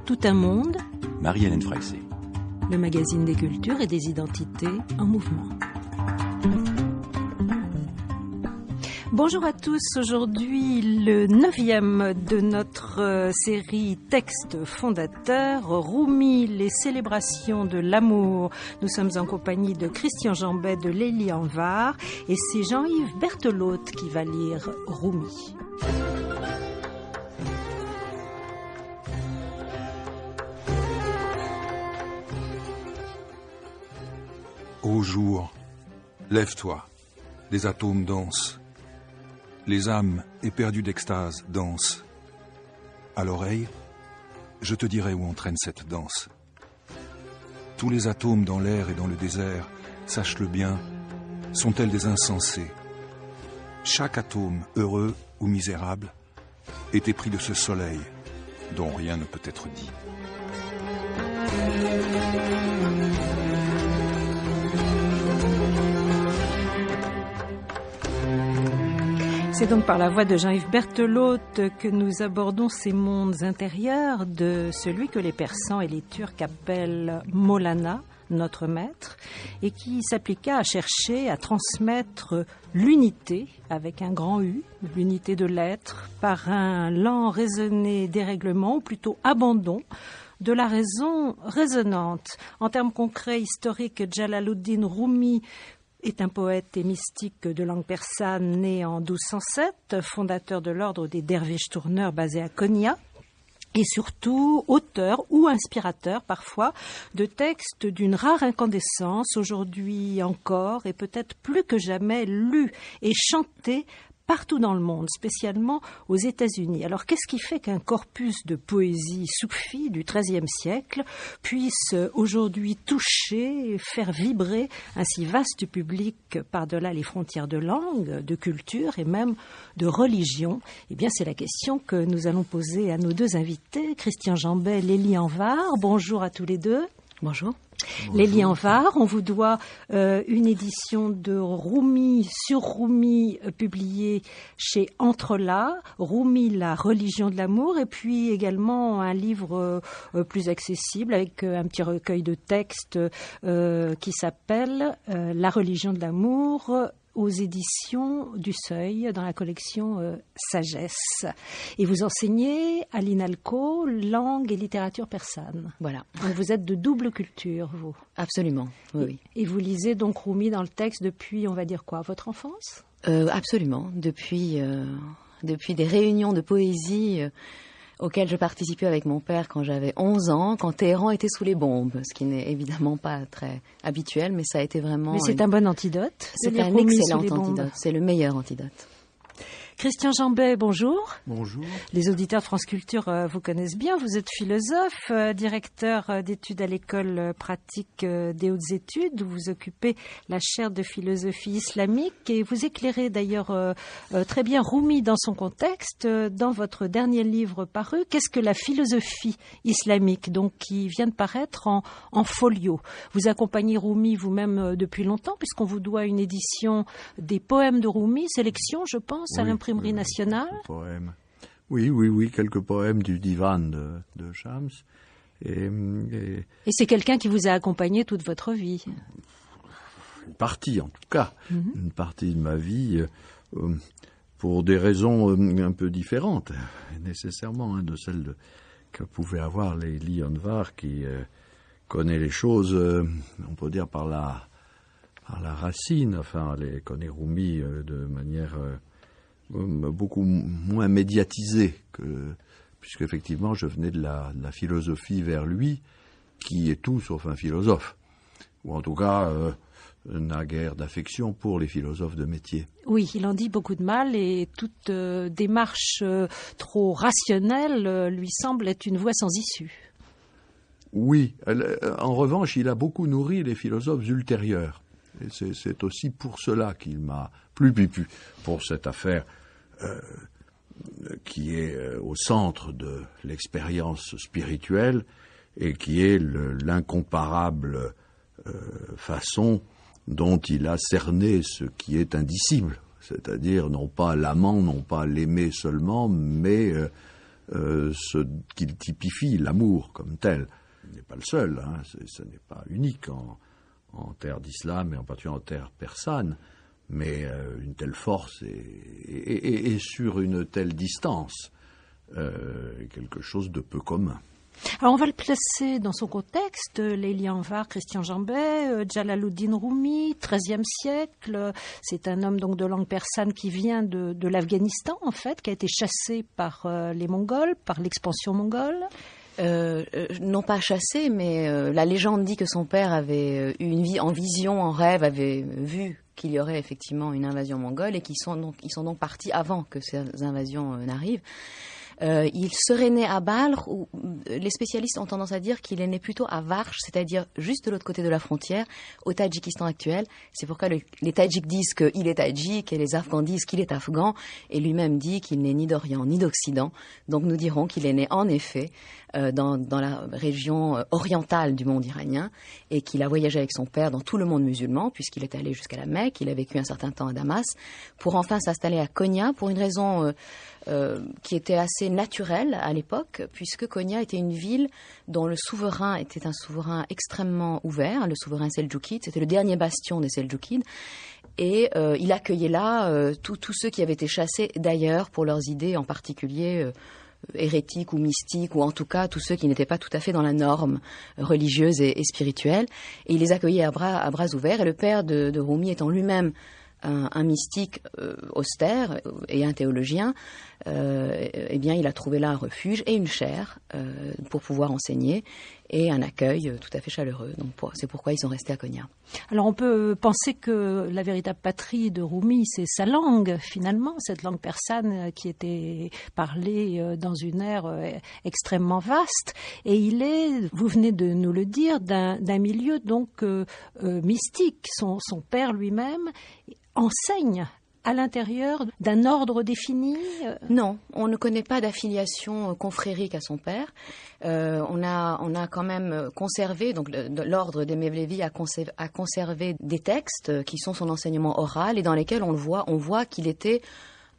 Tout un monde, Marie-Hélène Freixet. Le magazine des cultures et des identités en mouvement. Bonjour à tous, aujourd'hui le 9e de notre série Textes fondateurs, Rumi, les célébrations de l'amour. Nous sommes en compagnie de Christian Jambet de Lélie Anvar et c'est Jean-Yves Berthelot qui va lire Rumi. Ô jour, lève-toi, les atomes dansent, les âmes éperdues d'extase dansent. À l'oreille, je te dirai où entraîne cette danse. Tous les atomes dans l'air et dans le désert, sache-le bien, sont-elles des insensés. Chaque atome, heureux ou misérable, est épris de ce soleil dont rien ne peut être dit. C'est donc par la voix de Jean-Yves Berthelot que nous abordons ces mondes intérieurs de celui que les Persans et les Turcs appellent Maulana, notre maître, et qui s'appliqua à chercher à transmettre l'unité, avec un grand U, l'unité de l'être, par un lent raisonné dérèglement, ou plutôt abandon, de la raison résonante. En termes concrets, historiques, Jalaluddin Rumi est un poète et mystique de langue persane né en 1207, fondateur de l'ordre des derviches tourneurs basé à Konya, et surtout auteur ou inspirateur parfois de textes d'une rare incandescence, aujourd'hui encore et peut-être plus que jamais lus et chantés partout dans le monde, spécialement aux États-Unis. Alors, qu'est-ce qui fait qu'un corpus de poésie soufie du XIIIe siècle puisse aujourd'hui toucher, faire vibrer un si vaste public par-delà les frontières de langue, de culture et même de religion? Eh bien, c'est la question que nous allons poser à nos deux invités, Christian Jambet et Lélie Anvar. Bonjour à tous les deux. Bonjour. Lélie Anvar, on vous doit une édition de Rumi sur Rumi publiée chez Entrelacs, Rumi, la religion de l'amour, et puis également un livre plus accessible avec un petit recueil de textes qui s'appelle La religion de l'amour, aux éditions du Seuil, dans la collection Sagesse. Et vous enseignez à l'INALCO langue et littérature persane. Voilà. Donc vous êtes de double culture, vous. Absolument, oui. Et vous lisez donc Rumi dans le texte depuis, on va dire quoi, votre enfance ? Absolument. Depuis des réunions de poésie auxquelles je participais avec mon père quand j'avais 11 ans, quand Téhéran était sous les bombes, ce qui n'est évidemment pas très habituel, mais ça a été vraiment... Mais c'est un bon antidote. C'est un excellent antidote, c'est le meilleur antidote. Christian Jambet, bonjour. Bonjour. Les auditeurs de France Culture vous connaissent bien. Vous êtes philosophe, directeur d'études à l'école pratique des hautes études. Vous occupez la chaire de philosophie islamique et vous éclairez d'ailleurs très bien Rumi dans son contexte dans votre dernier livre paru. Qu'est-ce que la philosophie islamique, donc qui vient de paraître en folio? Vous accompagnez Rumi vous-même depuis longtemps puisqu'on vous doit une édition des poèmes de Rumi, sélection, je pense, à l'imprimerie nationale. Poèmes. Oui, quelques poèmes du divan de Shams. Et c'est quelqu'un qui vous a accompagné toute votre vie. Une partie, en tout cas. Une partie de ma vie, pour des raisons un peu différentes, nécessairement, de celles que pouvait avoir Lélie Anvar, qui connaît les choses, on peut dire, par la racine. Enfin, elle connaît Rumi de manière... beaucoup moins médiatisé puisque effectivement je venais de la philosophie vers lui, qui est tout sauf un philosophe, ou en tout cas n'a guère d'affection pour les philosophes de métier. Oui, il en dit beaucoup de mal et toute démarche trop rationnelle lui semble être une voie sans issue. Oui, en revanche, il a beaucoup nourri les philosophes ultérieurs. Et c'est aussi pour cela qu'il m'a plu, pour cette affaire qui est au centre de l'expérience spirituelle et qui est l'incomparable façon dont il a cerné ce qui est indicible, c'est-à-dire non pas l'amant, non pas l'aimer seulement, mais ce qu'il typifie, l'amour comme tel. Il n'est pas le seul, hein, ce n'est pas unique en terre d'islam et en particulier en terre persane, mais une telle force et sur une telle distance, quelque chose de peu commun. Alors on va le placer dans son contexte, Layli Anvar, Christian Jambet, Jalaluddin Rumi, XIIIe siècle. C'est un homme donc de langue persane qui vient de l'Afghanistan en fait, qui a été chassé par les Mongols, par l'expansion mongole. Non pas chassé, mais la légende dit que son père avait eu en vision, en rêve, avait vu qu'il y aurait effectivement une invasion mongole et ils sont donc partis avant que ces invasions n'arrivent. Il serait né à Balkh, où les spécialistes ont tendance à dire qu'il est né plutôt à Varch, c'est-à-dire juste de l'autre côté de la frontière, au Tadjikistan actuel. C'est pourquoi les Tadjiks disent qu'il est Tadjik et les Afghans disent qu'il est Afghan, et lui-même dit qu'il n'est ni d'Orient ni d'Occident. Donc nous dirons qu'il est né en effet dans la région orientale du monde iranien et qu'il a voyagé avec son père dans tout le monde musulman, puisqu'il est allé jusqu'à la Mecque, il a vécu un certain temps à Damas, pour enfin s'installer à Konya pour une raison qui était assez naturelle à l'époque, puisque Konya était une ville dont le souverain était un souverain extrêmement ouvert, le souverain seldjoukide, c'était le dernier bastion des Seldjoukides, et il accueillait là tous ceux qui avaient été chassés d'ailleurs pour leurs idées, en particulier hérétiques ou mystiques, ou en tout cas tous ceux qui n'étaient pas tout à fait dans la norme religieuse et spirituelle, et il les accueillait à bras ouverts, et le père de Rumi étant lui-même un mystique austère et un théologien, eh bien, il a trouvé là un refuge et une chaire pour pouvoir enseigner et un accueil tout à fait chaleureux. Donc, c'est pourquoi ils sont restés à Konya. Alors, on peut penser que la véritable patrie de Rumi, c'est sa langue, finalement, cette langue persane qui était parlée dans une ère extrêmement vaste. Et il est, vous venez de nous le dire, d'un milieu donc mystique. Son père lui-même enseigne à l'intérieur d'un ordre défini? Non, on ne connaît pas d'affiliation confrérique à son père. On a quand même conservé, donc l'ordre des Mevlevi a conservé des textes qui sont son enseignement oral et dans lesquels on voit qu'il était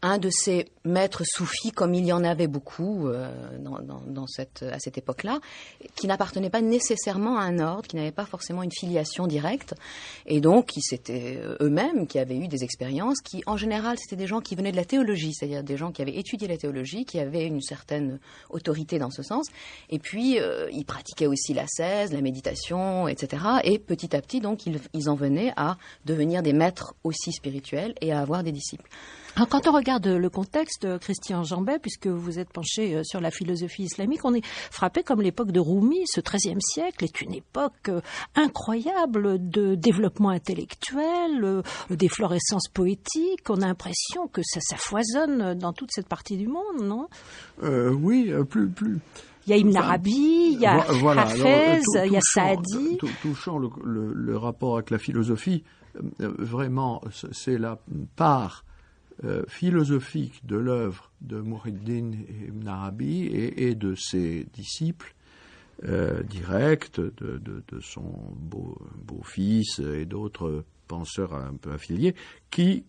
un de ces maîtres soufis, comme il y en avait beaucoup à cette époque-là, qui n'appartenaient pas nécessairement à un ordre, qui n'avaient pas forcément une filiation directe, et donc c'était eux-mêmes qui avaient eu des expériences, qui en général c'était des gens qui venaient de la théologie, c'est-à-dire des gens qui avaient étudié la théologie, qui avaient une certaine autorité dans ce sens, et puis ils pratiquaient aussi l'ascèse, la méditation, etc., et petit à petit donc ils en venaient à devenir des maîtres aussi spirituels et à avoir des disciples. Alors, quand on regarde le contexte, Christian Jambet, puisque vous êtes penché sur la philosophie islamique, on est frappé comme l'époque de Rumi, ce XIIIe siècle, est une époque incroyable de développement intellectuel, d'efflorescence poétique. On a l'impression que ça foisonne dans toute cette partie du monde, non? Oui, plus. Il y a Ibn Arabi, il y a Hafez, il y a Saadi. Touchant le rapport avec la philosophie, vraiment, c'est la part philosophique de l'œuvre de Muhyiddin Ibn Arabi et de ses disciples directs, de son beau-fils et d'autres penseurs un peu affiliés, qui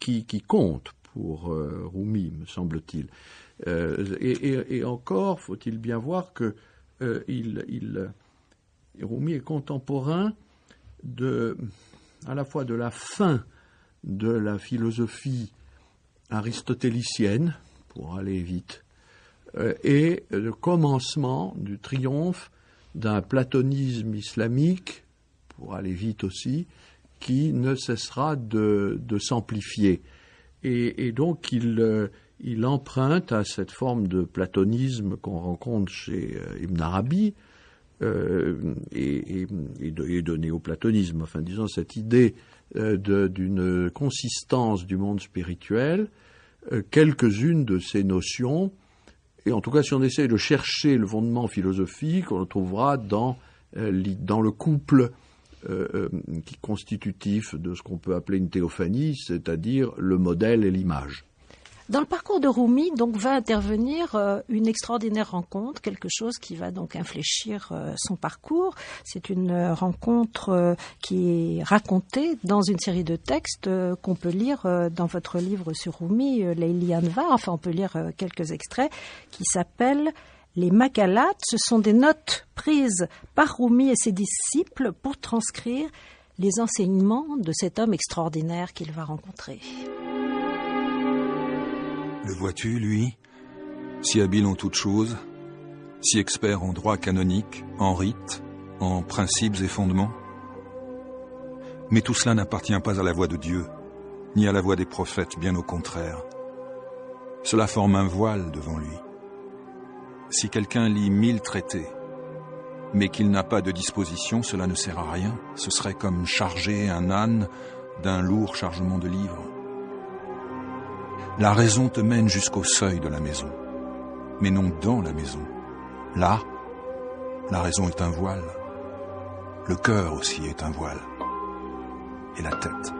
comptent pour Rumi, me semble-t-il. Et encore, faut-il bien voir que Rumi est contemporain à la fois de la fin de la philosophie aristotélicienne, pour aller vite, et le commencement du triomphe d'un platonisme islamique, pour aller vite aussi, qui ne cessera de s'amplifier. Et donc il emprunte à cette forme de platonisme qu'on rencontre chez Ibn Arabi, et de néoplatonisme, enfin disons cette idée d'une consistance du monde spirituel, quelques-unes de ces notions, et en tout cas si on essaie de chercher le fondement philosophique, on le trouvera dans le couple qui est constitutif de ce qu'on peut appeler une théophanie, c'est-à-dire le modèle et l'image. Dans le parcours de Rumi, donc, va intervenir une extraordinaire rencontre, quelque chose qui va donc infléchir son parcours. C'est une rencontre qui est racontée dans une série de textes qu'on peut lire dans votre livre sur Rumi, Layli Anvar. Enfin, on peut lire quelques extraits qui s'appellent les Maqalaat. Ce sont des notes prises par Rumi et ses disciples pour transcrire les enseignements de cet homme extraordinaire qu'il va rencontrer. Le vois-tu, lui, si habile en toutes choses, si expert en droit canonique, en rites, en principes et fondements? Mais tout cela n'appartient pas à la voix de Dieu, ni à la voix des prophètes, bien au contraire. Cela forme un voile devant lui. Si quelqu'un lit 1000 traités, mais qu'il n'a pas de disposition, cela ne sert à rien. Ce serait comme charger un âne d'un lourd chargement de livres. La raison te mène jusqu'au seuil de la maison, mais non dans la maison. Là, la raison est un voile. Le cœur aussi est un voile. Et la tête.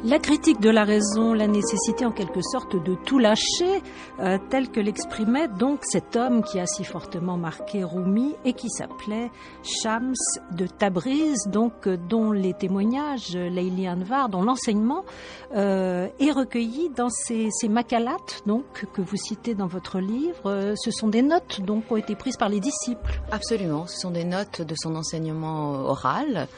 La critique de la raison, la nécessité en quelque sorte de tout lâcher, tel que l'exprimait donc cet homme qui a si fortement marqué Rumi et qui s'appelait Shams de Tabriz, donc dont les témoignages, Layli Anvar, dont l'enseignement est recueilli dans ces Maqalaat, donc que vous citez dans votre livre. Ce sont des notes donc qui ont été prises par les disciples. Absolument, ce sont des notes de son enseignement oral.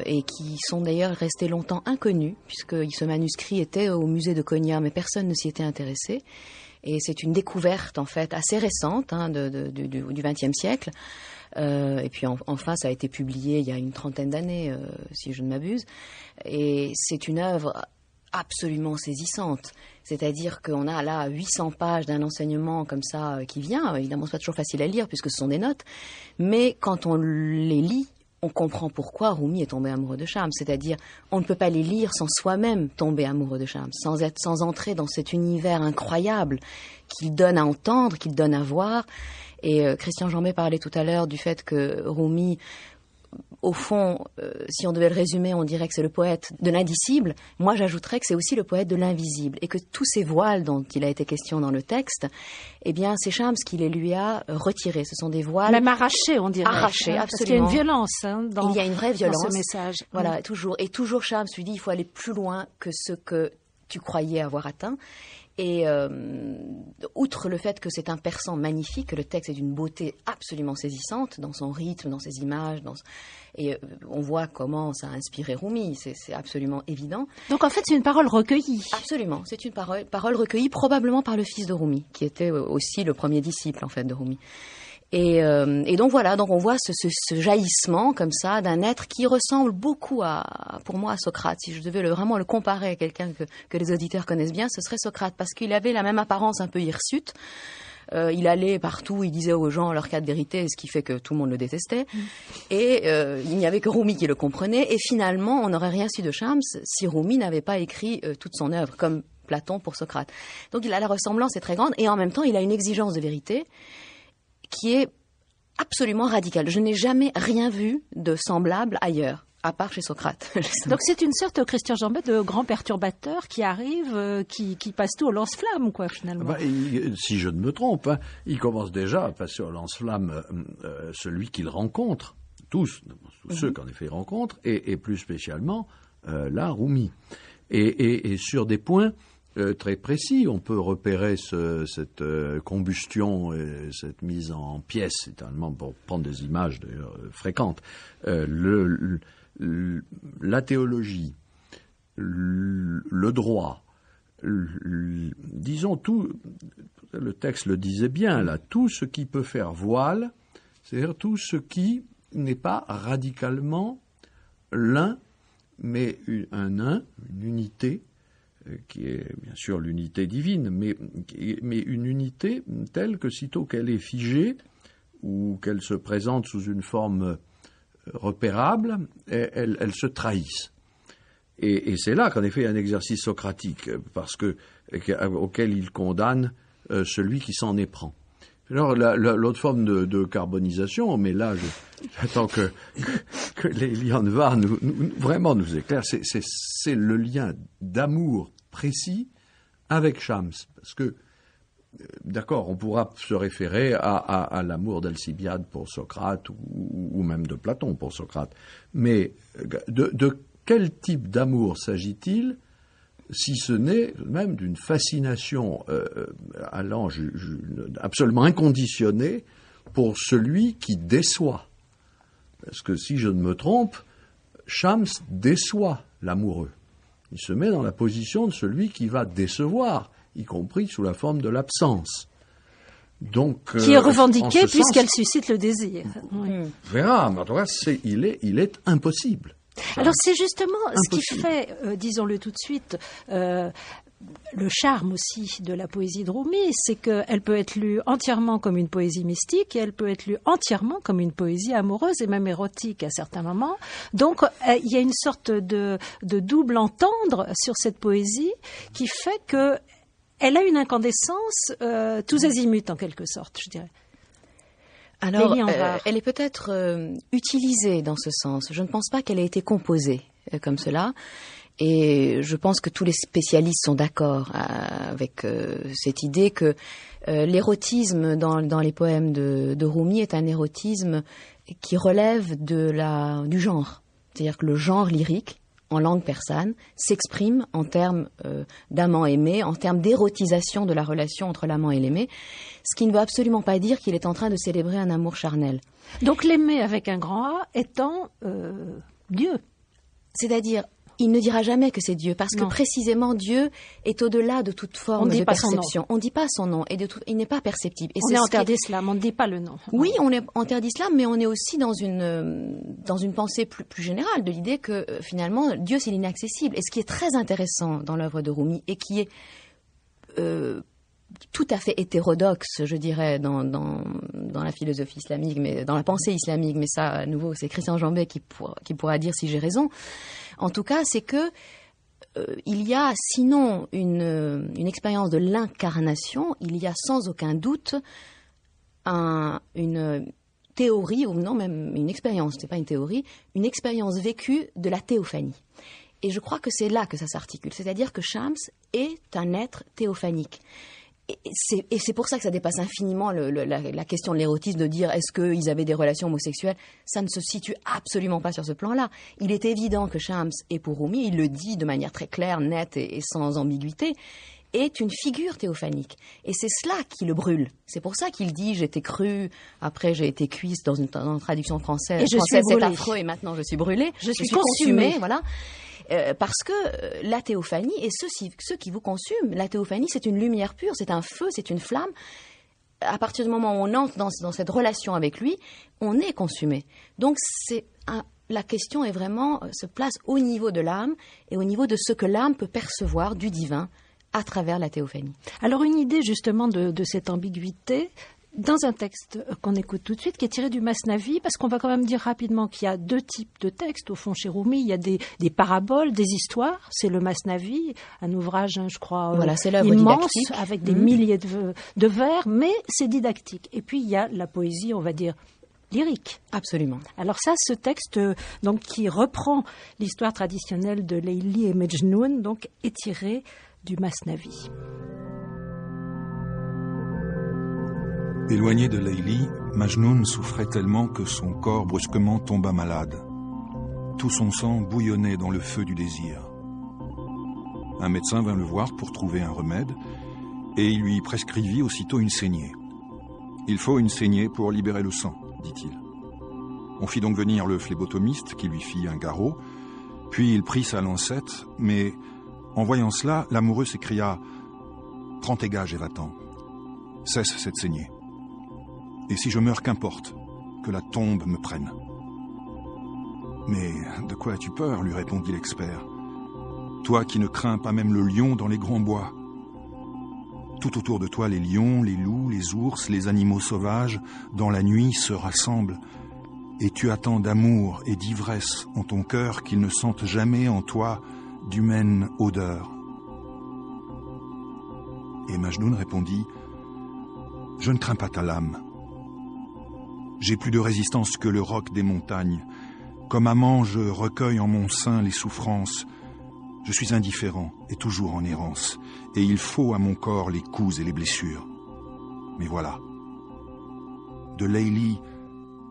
Et qui sont d'ailleurs restés longtemps inconnus, puisque ce manuscrit était au musée de Konya, mais personne ne s'y était intéressé. Et c'est une découverte, en fait, assez récente du XXe siècle. Et puis enfin, ça a été publié il y a une trentaine d'années, si je ne m'abuse. Et c'est une œuvre absolument saisissante. C'est-à-dire qu'on a là 800 pages d'un enseignement comme ça qui vient. Évidemment, c'est pas toujours facile à lire, puisque ce sont des notes. Mais quand on les lit, on comprend pourquoi Rumi est tombé amoureux de Shams. C'est-à-dire, on ne peut pas les lire sans soi-même tomber amoureux de Shams, sans entrer dans cet univers incroyable qu'il donne à entendre, qu'il donne à voir. Et Christian Jambet parlait tout à l'heure du fait que Rumi, au fond, si on devait le résumer, on dirait que c'est le poète de l'indicible. Moi, j'ajouterais que c'est aussi le poète de l'invisible. Et que tous ces voiles dont il a été question dans le texte, eh bien, c'est Shams qui les lui a retirés. Ce sont des voiles... Même arrachés, on dirait. Arrachés, absolument. Parce qu'il y a une violence dans, il y a une vraie violence dans ce message. Voilà, toujours. Et toujours Shams lui dit, il faut aller plus loin que ce que tu croyais avoir atteint. Et outre le fait que c'est un persan magnifique, que le texte est d'une beauté absolument saisissante dans son rythme, dans ses images, et on voit comment ça a inspiré Rumi, c'est absolument évident. Donc en fait c'est une parole recueillie. Absolument, c'est une parole recueillie probablement par le fils de Rumi, qui était aussi le premier disciple en fait de Rumi. Et donc voilà, donc on voit ce jaillissement comme ça d'un être qui ressemble beaucoup pour moi à Socrate. Si je devais vraiment le comparer à quelqu'un que les auditeurs connaissent bien, ce serait Socrate, parce qu'il avait la même apparence un peu hirsute. Il allait partout, il disait aux gens leur cas de vérité, ce qui fait que tout le monde le détestait. Et il n'y avait que Rumi qui le comprenait. Et finalement, on n'aurait rien su de Shams si Rumi n'avait pas écrit toute son œuvre, comme Platon pour Socrate. Donc la ressemblance est très grande, et en même temps, il a une exigence de vérité qui est absolument radicale. Je n'ai jamais rien vu de semblable ailleurs, à part chez Socrate. Donc c'est une sorte, Christian Jambet, de grand perturbateur qui arrive, qui passe tout au lance-flamme, quoi, finalement. Si je ne me trompe, il commence déjà à passer au lance-flamme celui qu'il rencontre, tous ceux qu'en effet il rencontre, et plus spécialement là, Rumi. Et sur des points très précis, on peut repérer cette combustion, cette mise en pièces, éternellement pour prendre des images d'ailleurs fréquentes. La théologie, le droit, disons tout, le texte le disait bien là, tout ce qui peut faire voile, c'est-à-dire tout ce qui n'est pas radicalement l'un, mais une unité, qui est bien sûr l'unité divine, mais une unité telle que sitôt qu'elle est figée, ou qu'elle se présente sous une forme repérables, elles se trahissent. Et c'est là qu'en effet il y a un exercice socratique, auquel il condamne celui qui s'en éprend. Alors l'autre forme de carbonisation, mais là j'attends que Léliane Var vraiment nous éclaire, c'est le lien d'amour précis avec Shams, parce que d'accord, on pourra se référer à l'amour d'Alcibiade pour Socrate ou même de Platon pour Socrate, mais de quel type d'amour s'agit-il, si ce n'est même d'une fascination allant absolument inconditionnée pour celui qui déçoit. Parce que si je ne me trompe, Shams déçoit l'amoureux. Il se met dans la position de celui qui va décevoir, y compris sous la forme de l'absence. Donc, qui est revendiquée puisqu'elle suscite le désir. Oui. Verra, mais en tout cas, il est impossible. Alors c'est justement ce qui fait, disons-le tout de suite, le charme aussi de la poésie de Rumi, c'est qu'elle peut être lue entièrement comme une poésie mystique et elle peut être lue entièrement comme une poésie amoureuse et même érotique à certains moments. Donc il y a une sorte de double entendre sur cette poésie qui fait que elle a une incandescence tous azimuts en quelque sorte, je dirais. Alors, elle est peut-être utilisée dans ce sens. Je ne pense pas qu'elle ait été composée comme cela. Et je pense que tous les spécialistes sont d'accord avec cette idée que l'érotisme dans les poèmes de Rumi est un érotisme qui relève du genre. C'est-à-dire que le genre lyrique, en langue persane, s'exprime en termes d'amant aimé, en termes d'érotisation de la relation entre l'amant et l'aimé, ce qui ne veut absolument pas dire qu'il est en train de célébrer un amour charnel. Donc l'aimer avec un grand A étant Dieu. C'est-à-dire, il ne dira jamais que c'est Dieu, parce que précisément Dieu est au-delà de toute forme de perception. On ne dit pas son nom, et il n'est pas perceptible. Et on est en terre d'islam, on ne dit pas le nom. Oui, on est en terre d'islam, mais on est aussi dans une pensée plus générale de l'idée que finalement Dieu c'est l'inaccessible. Et ce qui est très intéressant dans l'œuvre de Rumi, et qui est tout à fait hétérodoxe, je dirais, dans la philosophie islamique, mais dans la pensée islamique, mais ça, à nouveau, c'est Christian Jambet qui pourra dire si j'ai raison. En tout cas, c'est que il y a, sinon une expérience de l'incarnation, il y a sans aucun doute une théorie, ou non, même une expérience, c'est pas une théorie, une expérience vécue de la théophanie. Et je crois que c'est là que ça s'articule, c'est-à-dire que Shams est un être théophanique. Et c'est pour ça que ça dépasse infiniment la question de l'érotisme, de dire est-ce qu'ils avaient des relations homosexuelles. Ça ne se situe absolument pas sur ce plan-là. Il est évident que Shams, et pour Rumi, il le dit de manière très claire, nette et sans ambiguïté, est une figure théophanique. Et c'est cela qui le brûle. C'est pour ça qu'il dit « j'étais cru, après j'ai été cuite » dans une traduction française. Et je suis brûlée. C'est affreux et maintenant je suis brûlée. Je suis consumée. Voilà. Parce que la théophanie, et ceux qui vous consument, la théophanie c'est une lumière pure, c'est un feu, c'est une flamme. À partir du moment où on entre dans cette relation avec lui, on est consumé. Donc la question est vraiment, se place au niveau de l'âme et au niveau de ce que l'âme peut percevoir du divin à travers la théophanie. Alors une idée justement de cette ambiguïté, dans un texte qu'on écoute tout de suite, qui est tiré du Masnavi, parce qu'on va quand même dire rapidement qu'il y a deux types de textes. Au fond, chez Rumi, il y a des paraboles, des histoires. C'est le Masnavi, un ouvrage, je crois, immense, avec des milliers de vers, mais c'est didactique. Et puis, il y a la poésie, on va dire, lyrique. Absolument. Alors ça, ce texte donc, qui reprend l'histoire traditionnelle de Layli et Majnoun, donc, est tiré du Masnavi. Éloigné de Layli, Majnoun souffrait tellement que son corps brusquement tomba malade. Tout son sang bouillonnait dans le feu du désir. Un médecin vint le voir pour trouver un remède et il lui prescrivit aussitôt une saignée. « Il faut une saignée pour libérer le sang », dit-il. On fit donc venir le phlébotomiste qui lui fit un garrot, puis il prit sa lancette, mais en voyant cela, l'amoureux s'écria « Prends tes gages et va-t'en. Cesse cette saignée. Et si je meurs, qu'importe, que la tombe me prenne. » « Mais de quoi as-tu peur ?» lui répondit l'expert. « Toi qui ne crains pas même le lion dans les grands bois. Tout autour de toi, les lions, les loups, les ours, les animaux sauvages, dans la nuit se rassemblent. Et tu as tant d'amour et d'ivresse en ton cœur qu'ils ne sentent jamais en toi d'humaine odeur. Et Majnoun répondit, « Je ne crains pas ta lame. J'ai plus de résistance que le roc des montagnes. Comme amant, je recueille en mon sein les souffrances. Je suis indifférent et toujours en errance, et il faut à mon corps les coups et les blessures. Mais voilà, de Leili,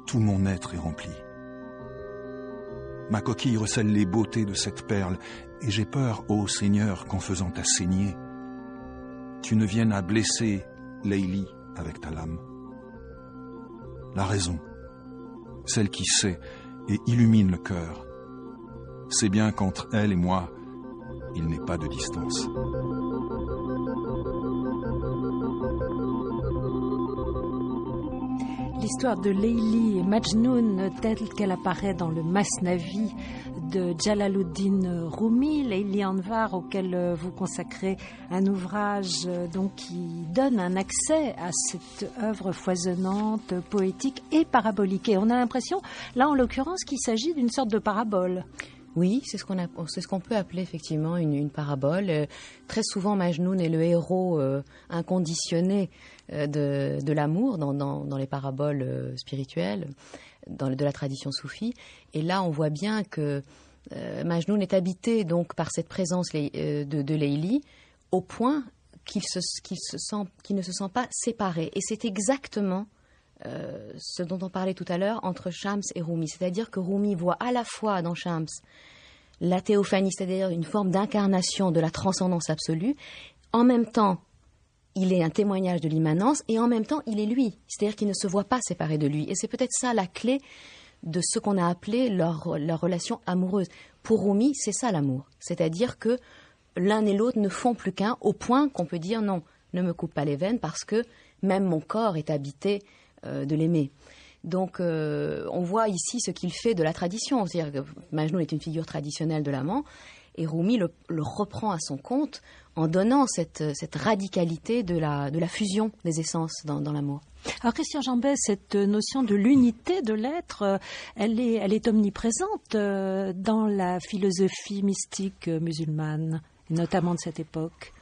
tout mon être est rempli. Ma coquille recèle les beautés de cette perle, et j'ai peur, ô Seigneur, qu'en faisant ta saignée, tu ne viennes à blesser Leili avec ta lame. La raison, celle qui sait et illumine le cœur, c'est bien qu'entre elle et moi, il n'est pas de distance. L'histoire de Leili et Majnoun telle qu'elle apparaît dans le Masnavi de Jalaluddin Rumi, Leili Anvar, auquel vous consacrez un ouvrage donc qui donne un accès à cette œuvre foisonnante, poétique et parabolique. Et on a l'impression, là en l'occurrence, qu'il s'agit d'une sorte de parabole. Oui, c'est ce qu'on peut appeler effectivement une parabole. Très souvent, Majnoun est le héros inconditionné de l'amour dans les paraboles spirituelles, de la tradition soufie. Et là, on voit bien que Majnoun est habité donc par cette présence de Leili, au point qu'il ne se sent pas séparé. Et c'est exactement ce dont on parlait tout à l'heure entre Shams et Rumi. C'est-à-dire que Rumi voit à la fois dans Shams la théophanie, c'est-à-dire une forme d'incarnation de la transcendance absolue. En même temps, il est un témoignage de l'immanence et en même temps, il est lui. C'est-à-dire qu'il ne se voit pas séparé de lui. Et c'est peut-être ça la clé de ce qu'on a appelé leur relation amoureuse. Pour Rumi, c'est ça l'amour. C'est-à-dire que l'un et l'autre ne font plus qu'un, au point qu'on peut dire non, ne me coupe pas les veines parce que même mon corps est habité de l'aimer. Donc on voit ici ce qu'il fait de la tradition. C'est-à-dire que Majnoun est une figure traditionnelle de l'amant et Rumi le reprend à son compte en donnant cette radicalité de la fusion des essences dans l'amour. Alors Christian Jambet, cette notion de l'unité de l'être, elle est omniprésente dans la philosophie mystique musulmane, et notamment de cette époque.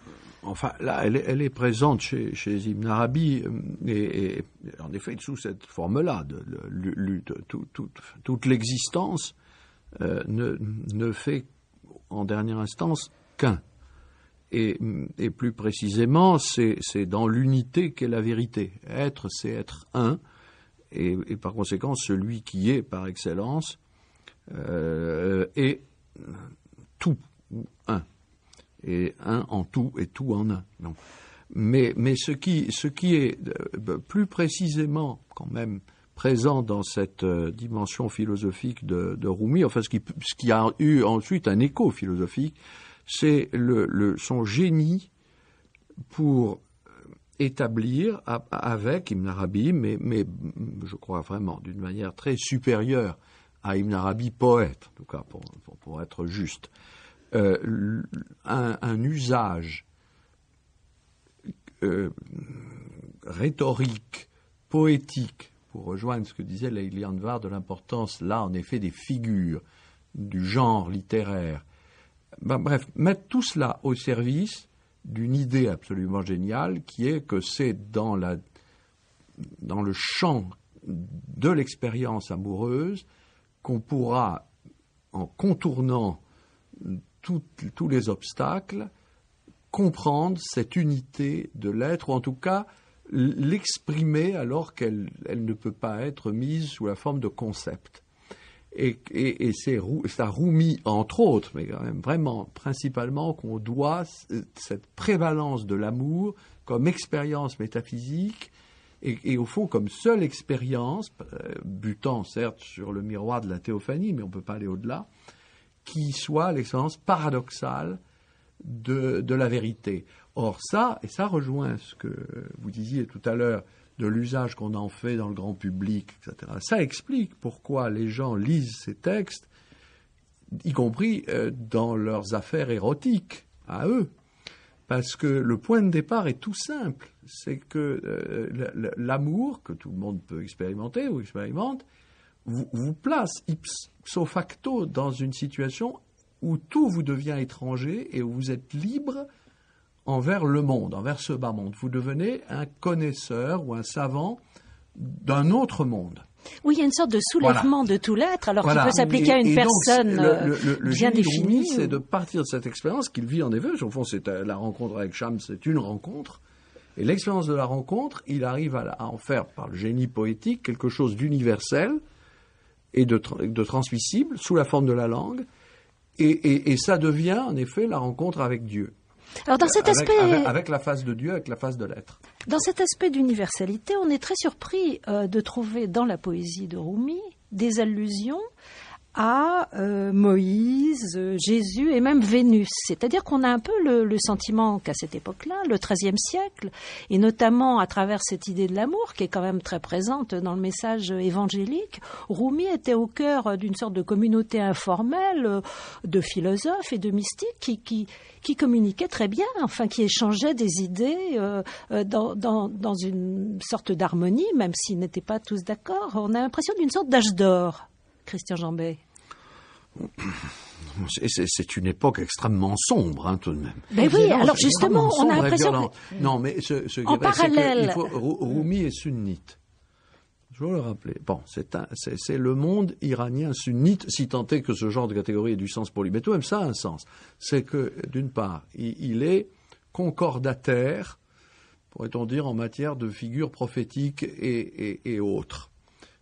Enfin, là, elle est présente chez Ibn Arabi, et en effet, sous cette forme-là, toute l'existence ne fait en dernière instance qu'un. Et plus précisément, c'est dans l'unité qu'est la vérité. Être, c'est être un, et par conséquent, celui qui est par excellence est tout, ou un. Et un en tout et tout en un. Non. Mais ce qui est plus précisément quand même présent dans cette dimension philosophique de Rumi, enfin ce qui a eu ensuite un écho philosophique, c'est son génie pour établir avec Ibn Arabi, mais je crois vraiment d'une manière très supérieure à Ibn Arabi poète, en tout cas pour être juste, un usage rhétorique, poétique, pour rejoindre ce que disait Leili Anvar de l'importance, là, en effet, des figures, du genre littéraire. Bref, mettre tout cela au service d'une idée absolument géniale, qui est que c'est dans le champ de l'expérience amoureuse qu'on pourra, en contournant tous les obstacles, comprendre cette unité de l'être, ou en tout cas l'exprimer alors qu'elle ne peut pas être mise sous la forme de concept. Et c'est à Rumi, entre autres, mais quand même vraiment principalement, qu'on doit cette prévalence de l'amour comme expérience métaphysique, et au fond comme seule expérience, butant certes sur le miroir de la théophanie, mais on ne peut pas aller au-delà, qui soit l'expérience paradoxale de la vérité. Or ça, et ça rejoint ce que vous disiez tout à l'heure de l'usage qu'on en fait dans le grand public, etc. Ça explique pourquoi les gens lisent ces textes, y compris dans leurs affaires érotiques, à eux. Parce que le point de départ est tout simple. C'est que l'amour, que tout le monde peut expérimenter ou expérimente, vous place ipso facto dans une situation où tout vous devient étranger et où vous êtes libre envers le monde, envers ce bas monde. Vous devenez un connaisseur ou un savant d'un autre monde. Oui, il y a une sorte de soulèvement de tout l'être, alors qu'il peut s'appliquer à une personne le bien définie. C'est de partir de cette expérience qu'il vit en effet. Au fond, c'est la rencontre avec Shams, c'est une rencontre. Et l'expérience de la rencontre, il arrive à en faire, par le génie poétique, quelque chose d'universel et de transmissible sous la forme de la langue. Et ça devient, en effet, la rencontre avec Dieu. Alors dans cet aspect, avec la face de Dieu, avec la face de l'être. Dans cet aspect d'universalité, on est très surpris de trouver dans la poésie de Rumi des allusions à Moïse, Jésus et même Vénus. C'est-à-dire qu'on a un peu le sentiment qu'à cette époque-là, le XIIIe siècle, et notamment à travers cette idée de l'amour qui est quand même très présente dans le message évangélique, Rumi était au cœur d'une sorte de communauté informelle de philosophes et de mystiques qui communiquaient très bien, enfin qui échangeaient des idées dans une sorte d'harmonie, même s'ils n'étaient pas tous d'accord. On a l'impression d'une sorte d'âge d'or. Christian Jambet. C'est une époque extrêmement sombre, tout de même. Mais oui, alors justement, on a l'impression que... Non, mais en parallèle... Rumi est sunnite. Je veux le rappeler. Bon, c'est le monde iranien sunnite, si tant est que ce genre de catégorie ait du sens pour lui. Mais tout de même, ça a un sens. C'est que, d'une part, il est concordataire, pourrait-on dire, en matière de figures prophétiques et autres.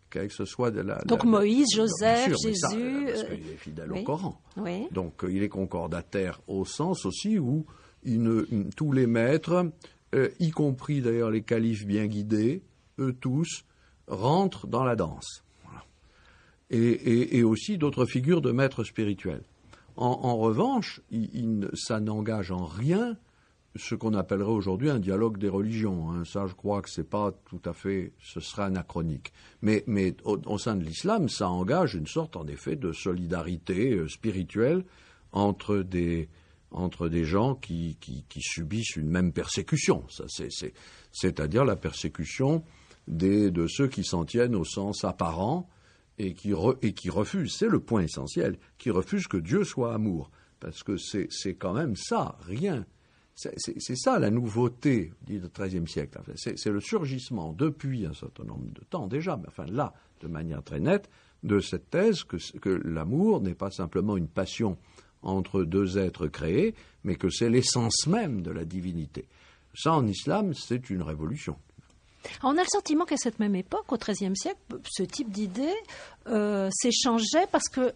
Que ce soit donc Moïse, Joseph, sûr, Jésus... parce qu'il est fidèle au Coran. Oui. Donc il est concordataire au sens aussi où tous les maîtres, y compris d'ailleurs les califes bien guidés, eux tous, rentrent dans la danse. Voilà. Et aussi d'autres figures de maîtres spirituels. En revanche, ça n'engage en rien ce qu'on appellerait aujourd'hui un dialogue des religions. Ça, je crois que c'est pas tout à fait, ce serait anachronique. Mais au sein de l'islam, ça engage une sorte, en effet, de solidarité spirituelle entre des gens qui subissent une même persécution. Ça, c'est-à-dire la persécution de ceux qui s'en tiennent au sens apparent et qui refusent, c'est le point essentiel, qui refusent que Dieu soit amour. Parce que c'est quand même ça, rien. C'est ça la nouveauté du XIIIe siècle. C'est le surgissement depuis un certain nombre de temps déjà, mais enfin là, de manière très nette, de cette thèse que l'amour n'est pas simplement une passion entre deux êtres créés, mais que c'est l'essence même de la divinité. Ça, en islam, c'est une révolution. On a le sentiment qu'à cette même époque, au XIIIe siècle, ce type d'idée s'échangeait parce que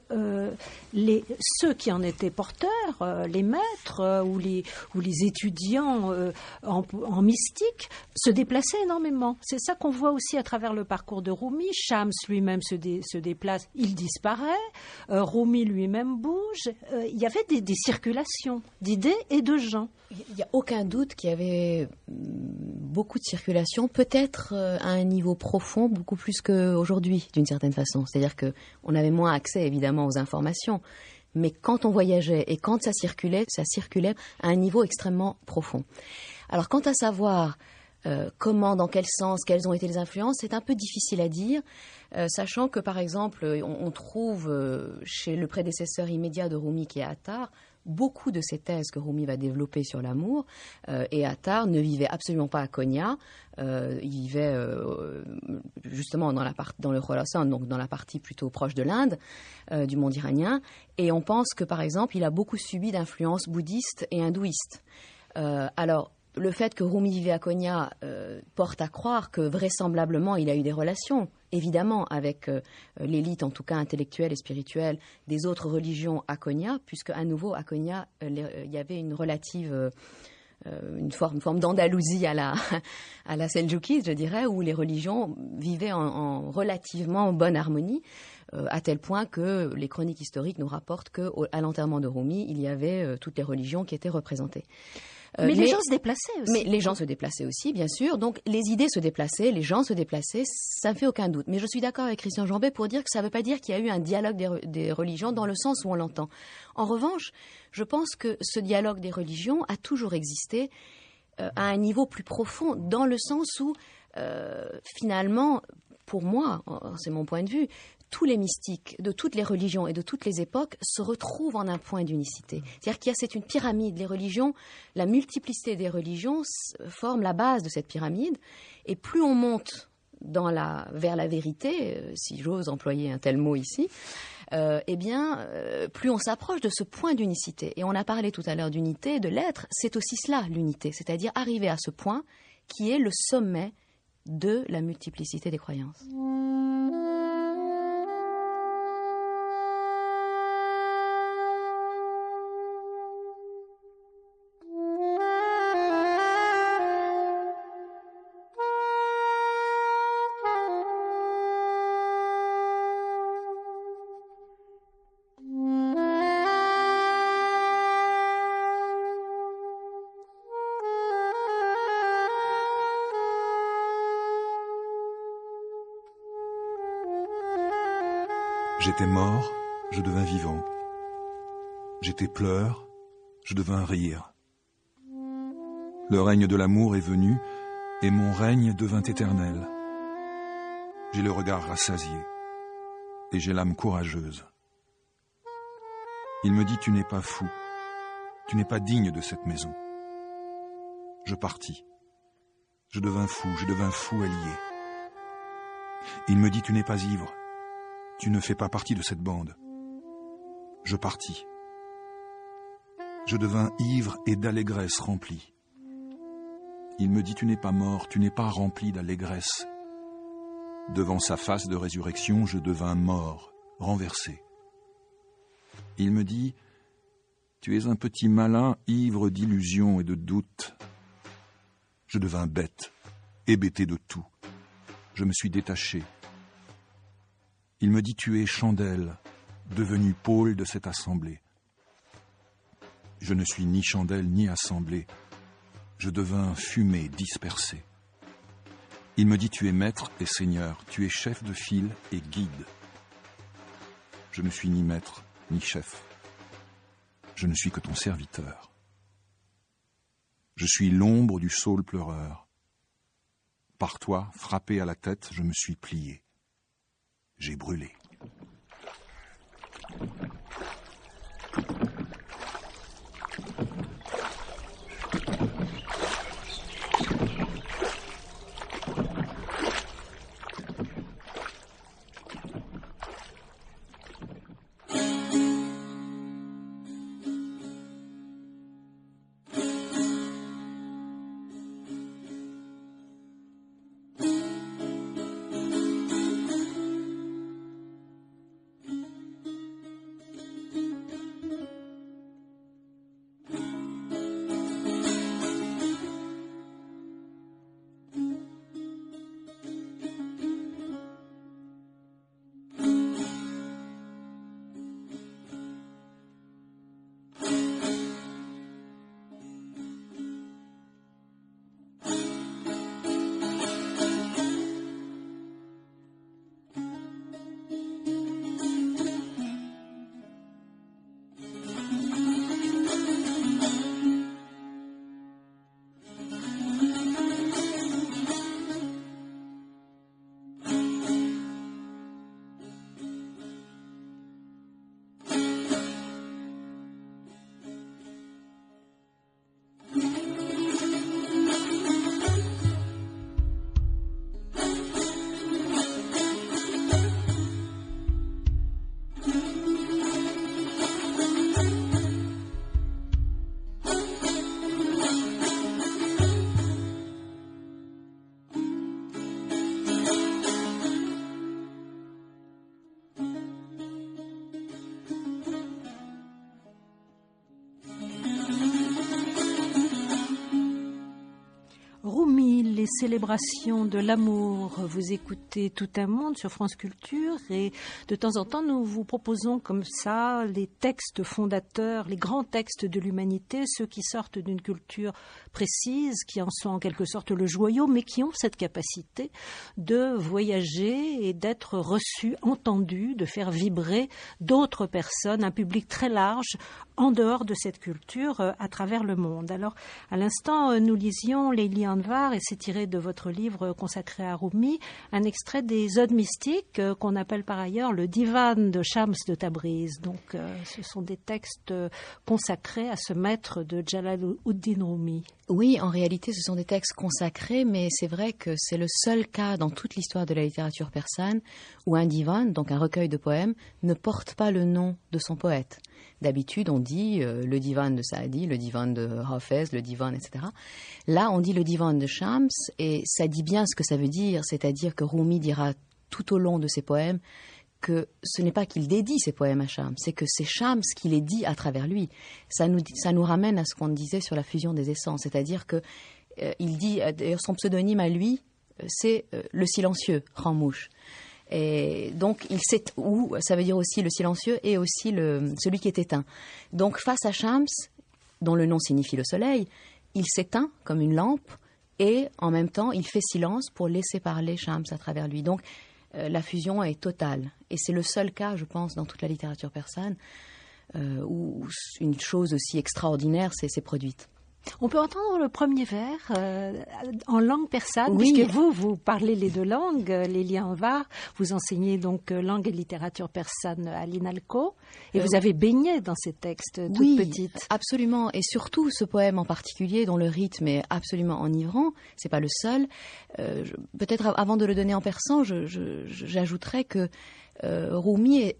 ceux qui en étaient porteurs, les maîtres ou les étudiants en mystique, se déplaçaient énormément. C'est ça qu'on voit aussi à travers le parcours de Rumi. Shams lui-même se déplace, il disparaît. Rumi lui-même bouge. Il y avait des circulations d'idées et de gens. Il n'y a aucun doute qu'il y avait beaucoup de circulation, peut-être à un niveau profond, beaucoup plus qu'aujourd'hui, d'une certaine façon. C'est-à-dire qu'on avait moins accès, évidemment, aux informations. Mais quand on voyageait et quand ça circulait à un niveau extrêmement profond. Alors, quant à savoir comment, dans quel sens, quelles ont été les influences, c'est un peu difficile à dire, sachant que, par exemple, on trouve chez le prédécesseur immédiat de Rumi, qui est Attar, beaucoup de ces thèses que Rumi va développer sur l'amour, et Attar ne vivait absolument pas à Konya, il vivait justement dans le Khorasan, donc dans la partie plutôt proche de l'Inde, du monde iranien, et on pense que par exemple il a beaucoup subi d'influences bouddhistes et hindouistes. Alors le fait que Rumi vivait à Konya porte à croire que vraisemblablement il a eu des relations, évidemment, avec l'élite, en tout cas intellectuelle et spirituelle, des autres religions à Konya, puisque à nouveau à Konya, il y avait une relative, une forme d'Andalousie à la Seldjoukide, je dirais, où les religions vivaient en relativement bonne harmonie, à tel point que les chroniques historiques nous rapportent qu'à l'enterrement de Rumi, il y avait toutes les religions qui étaient représentées. Mais les gens se déplaçaient aussi. Mais les gens se déplaçaient aussi, bien sûr. Donc, les idées se déplaçaient, les gens se déplaçaient, ça ne fait aucun doute. Mais je suis d'accord avec Christian Jambet pour dire que ça ne veut pas dire qu'il y a eu un dialogue des religions dans le sens où on l'entend. En revanche, je pense que ce dialogue des religions a toujours existé à un niveau plus profond, dans le sens où, finalement, pour moi, c'est mon point de vue, tous les mystiques de toutes les religions et de toutes les époques se retrouvent en un point d'unicité. C'est-à-dire c'est une pyramide. Les religions, la multiplicité des religions forme la base de cette pyramide. Et plus on monte vers la vérité, si j'ose employer un tel mot ici, plus on s'approche de ce point d'unicité. Et on a parlé tout à l'heure d'unité, de l'être. C'est aussi cela, l'unité. C'est-à-dire arriver à ce point qui est le sommet de la multiplicité des croyances. J'étais mort, je devins vivant. J'étais pleur, je devins rire. Le règne de l'amour est venu, et mon règne devint éternel. J'ai le regard rassasié, et j'ai l'âme courageuse. Il me dit, tu n'es pas fou, tu n'es pas digne de cette maison. Je partis. Je devins fou allié. Il me dit, tu n'es pas ivre. Tu ne fais pas partie de cette bande. Je partis. Je devins ivre et d'allégresse rempli. Il me dit, tu n'es pas mort, tu n'es pas rempli d'allégresse. Devant sa face de résurrection, je devins mort, renversé. Il me dit, tu es un petit malin, ivre d'illusions et de doutes. Je devins bête, hébété de tout. Je me suis détaché. Il me dit, tu es chandelle, devenue pôle de cette assemblée. Je ne suis ni chandelle ni assemblée. Je devins fumée dispersée. Il me dit, tu es maître et seigneur, tu es chef de file et guide. Je ne suis ni maître ni chef. Je ne suis que ton serviteur. Je suis l'ombre du saule pleureur. Par toi, frappé à la tête, je me suis plié. J'ai brûlé. Les célébrations de l'amour. Vous écoutez Tout un monde sur France Culture et de temps en temps nous vous proposons comme ça les textes fondateurs, les grands textes de l'humanité, ceux qui sortent d'une culture précise, qui en sont en quelque sorte le joyau, mais qui ont cette capacité de voyager et d'être reçus, entendus, de faire vibrer d'autres personnes, un public très large en dehors de cette culture à travers le monde. Alors à l'instant nous lisions Layli Anwar et c'est tiré tiré de votre livre consacré à Rumi, un extrait des Odes mystiques qu'on appelle par ailleurs le Divan de Shams de Tabriz. Donc ce sont des textes consacrés à ce maître de Jalaluddin Rumi. Oui, en réalité, ce sont des textes consacrés, mais c'est vrai que c'est le seul cas dans toute l'histoire de la littérature persane où un divan, donc un recueil de poèmes, ne porte pas le nom de son poète. D'habitude, on dit le divan de Saadi, le divan de Hafez, le divan, etc. Là, on dit le divan de Shams, et ça dit bien ce que ça veut dire, c'est-à-dire que Rumi dira tout au long de ses poèmes que ce n'est pas qu'il dédie ses poèmes à Shams, c'est que c'est Shams qui les dit à travers lui. Ça nous ramène à ce qu'on disait sur la fusion des essences, c'est-à-dire que il dit, d'ailleurs son pseudonyme à lui, c'est le silencieux, Khamouch. Et donc il sait où, ça veut dire aussi le silencieux et aussi celui qui est éteint. Donc face à Shams, dont le nom signifie le soleil, il s'éteint comme une lampe et en même temps il fait silence pour laisser parler Shams à travers lui. Donc la fusion est totale. Et c'est le seul cas, je pense, dans toute la littérature persane où une chose aussi extraordinaire s'est produite. On peut entendre le premier vers en langue persane, oui. Puisque vous parlez les deux langues, Lélie Anvar, vous enseignez donc langue et littérature persane à l'INALCO, et vous avez baigné dans ces textes toute petite. Absolument, et surtout ce poème en particulier, dont le rythme est absolument enivrant, c'est pas le seul. Peut-être avant de le donner en persan, j'ajouterais que Rumi est...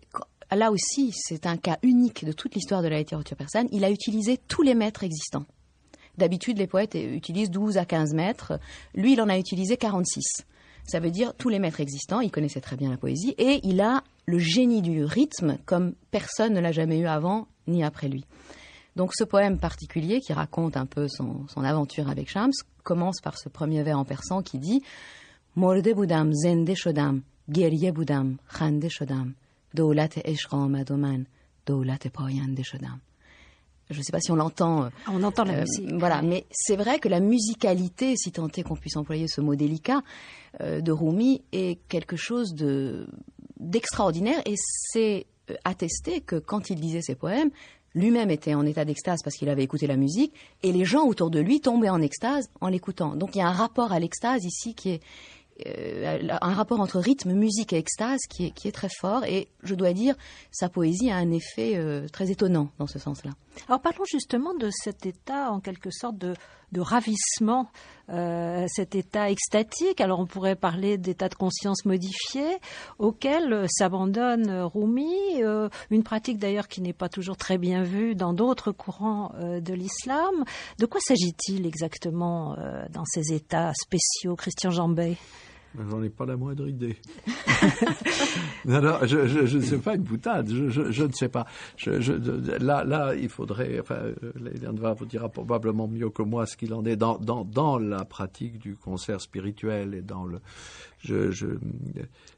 Là aussi, c'est un cas unique de toute l'histoire de la littérature persane. Il a utilisé tous les maîtres existants. D'habitude, les poètes utilisent 12 à 15 maîtres. Lui, il en a utilisé 46. Ça veut dire tous les maîtres existants. Il connaissait très bien la poésie. Et il a le génie du rythme comme personne ne l'a jamais eu avant ni après lui. Donc ce poème particulier qui raconte un peu son aventure avec Shams commence par ce premier vers en persan qui dit « Morde budam, zende shodam, geriye budam, khande shodam, doulat ishq amad o man, doulat payande shodam » Je ne sais pas si on l'entend. On entend la musique. Voilà, mais c'est vrai que la musicalité, si tant est qu'on puisse employer ce mot délicat, de Rumi est quelque chose d'extraordinaire. Et c'est attesté que quand il lisait ses poèmes, lui-même était en état d'extase parce qu'il avait écouté la musique, et les gens autour de lui tombaient en extase en l'écoutant. Donc il y a un rapport à l'extase ici qui est un rapport entre rythme, musique et extase qui est très fort, et je dois dire, sa poésie a un effet très étonnant dans ce sens-là. Alors parlons justement de cet état en quelque sorte de ravissement, cet état extatique. Alors on pourrait parler d'état de conscience modifié auquel s'abandonne Rumi, une pratique d'ailleurs qui n'est pas toujours très bien vue dans d'autres courants de l'islam. De quoi s'agit-il exactement dans ces états spéciaux, Christian Jambet? J'en ai pas la moindre idée. Non, je ne sais pas, une boutade, je ne sais pas. Là, il faudrait, Léliane vous dira probablement mieux que moi ce qu'il en est dans la pratique du concert spirituel et dans le...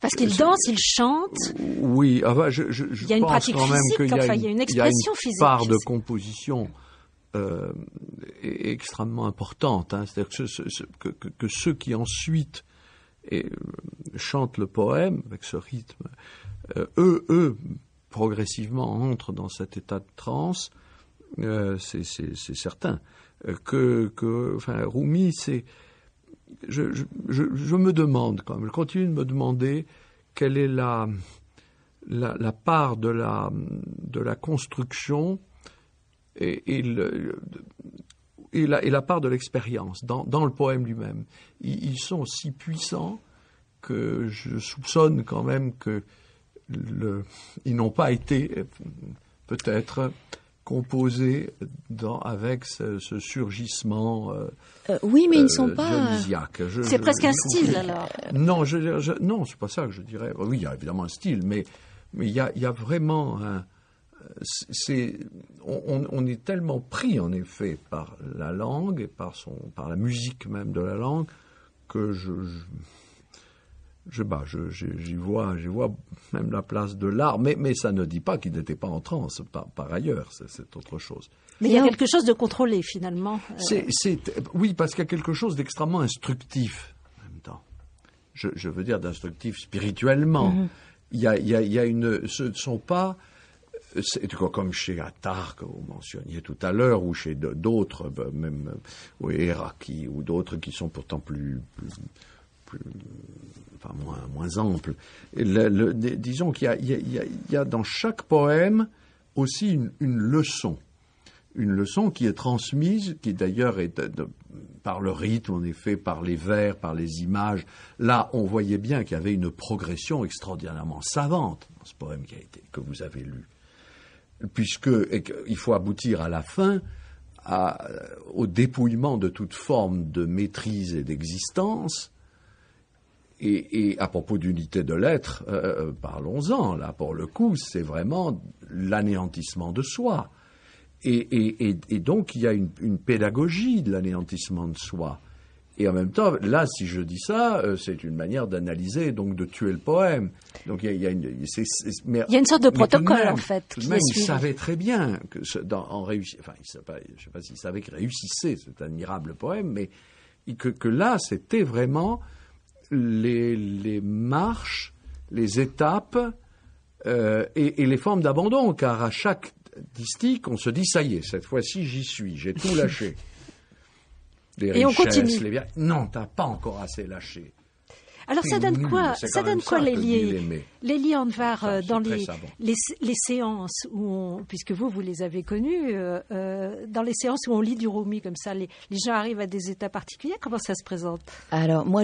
Parce qu'il danse, il chante. Oui, je il y a une pense pratique quand même physique, qu'il il y a une expression physique. Part de composition extrêmement importante. C'est-à-dire que ceux qui ensuite chantent le poème avec ce rythme, eux, progressivement entrent dans cet état de transe, c'est certain. Rumi, c'est... Je me demande quand même, je continue de me demander quelle est la part de la construction et la part de l'expérience dans le poème lui-même. Ils sont si puissants que je soupçonne quand même ils n'ont pas été peut-être composés avec ce surgissement oui, mais ils ne sont pas... dionysiaque. C'est presque un style, alors. Non, non, c'est pas ça que je dirais. Oui, il y a évidemment un style, mais il y a vraiment on est tellement pris en effet par la langue et par la musique même de la langue que j'y vois même la place de l'art, mais ça ne dit pas qu'il n'était pas en transe par ailleurs, c'est autre chose. Mais il y a quelque chose de contrôlé finalement. Oui, parce qu'il y a quelque chose d'extrêmement instructif en même temps. Je veux dire d'instructif spirituellement. Mm-hmm. Il y a ce ne sont pas c'est comme chez Attard, que vous mentionniez tout à l'heure, ou chez d'autres, même Éraki, ou d'autres qui sont pourtant enfin moins amples. Disons qu'il y a dans chaque poème aussi une leçon. Une leçon qui est transmise, qui d'ailleurs est par le rythme, en effet, par les vers, par les images. Là, on voyait bien qu'il y avait une progression extraordinairement savante dans ce poème que vous avez lu. Il faut aboutir à la fin au dépouillement de toute forme de maîtrise et d'existence. Et à propos d'unité de l'être, parlons-en. Là, pour le coup, c'est vraiment l'anéantissement de soi. Et donc, il y a une pédagogie de l'anéantissement de soi. Et en même temps, là, si je dis ça, c'est une manière d'analyser, donc de tuer le poème. Donc, il y a une sorte de protocole, en fait. Tout de même, il savait très bien que je ne sais pas s'il savait qu'il réussissait cet admirable poème, mais que là, c'était vraiment les marches, les étapes et les formes d'abandon, car à chaque distique, on se dit, ça y est, cette fois-ci, j'y suis, j'ai tout lâché. Les richesses, on continue. les biens. Non, t'as pas encore assez lâché. Alors ça donne quoi Lélie Anvar, dans les séances où puisque vous les avez connues, dans les séances où on lit du Rumi comme ça, les gens arrivent à des états particuliers, comment ça se présente? Alors moi,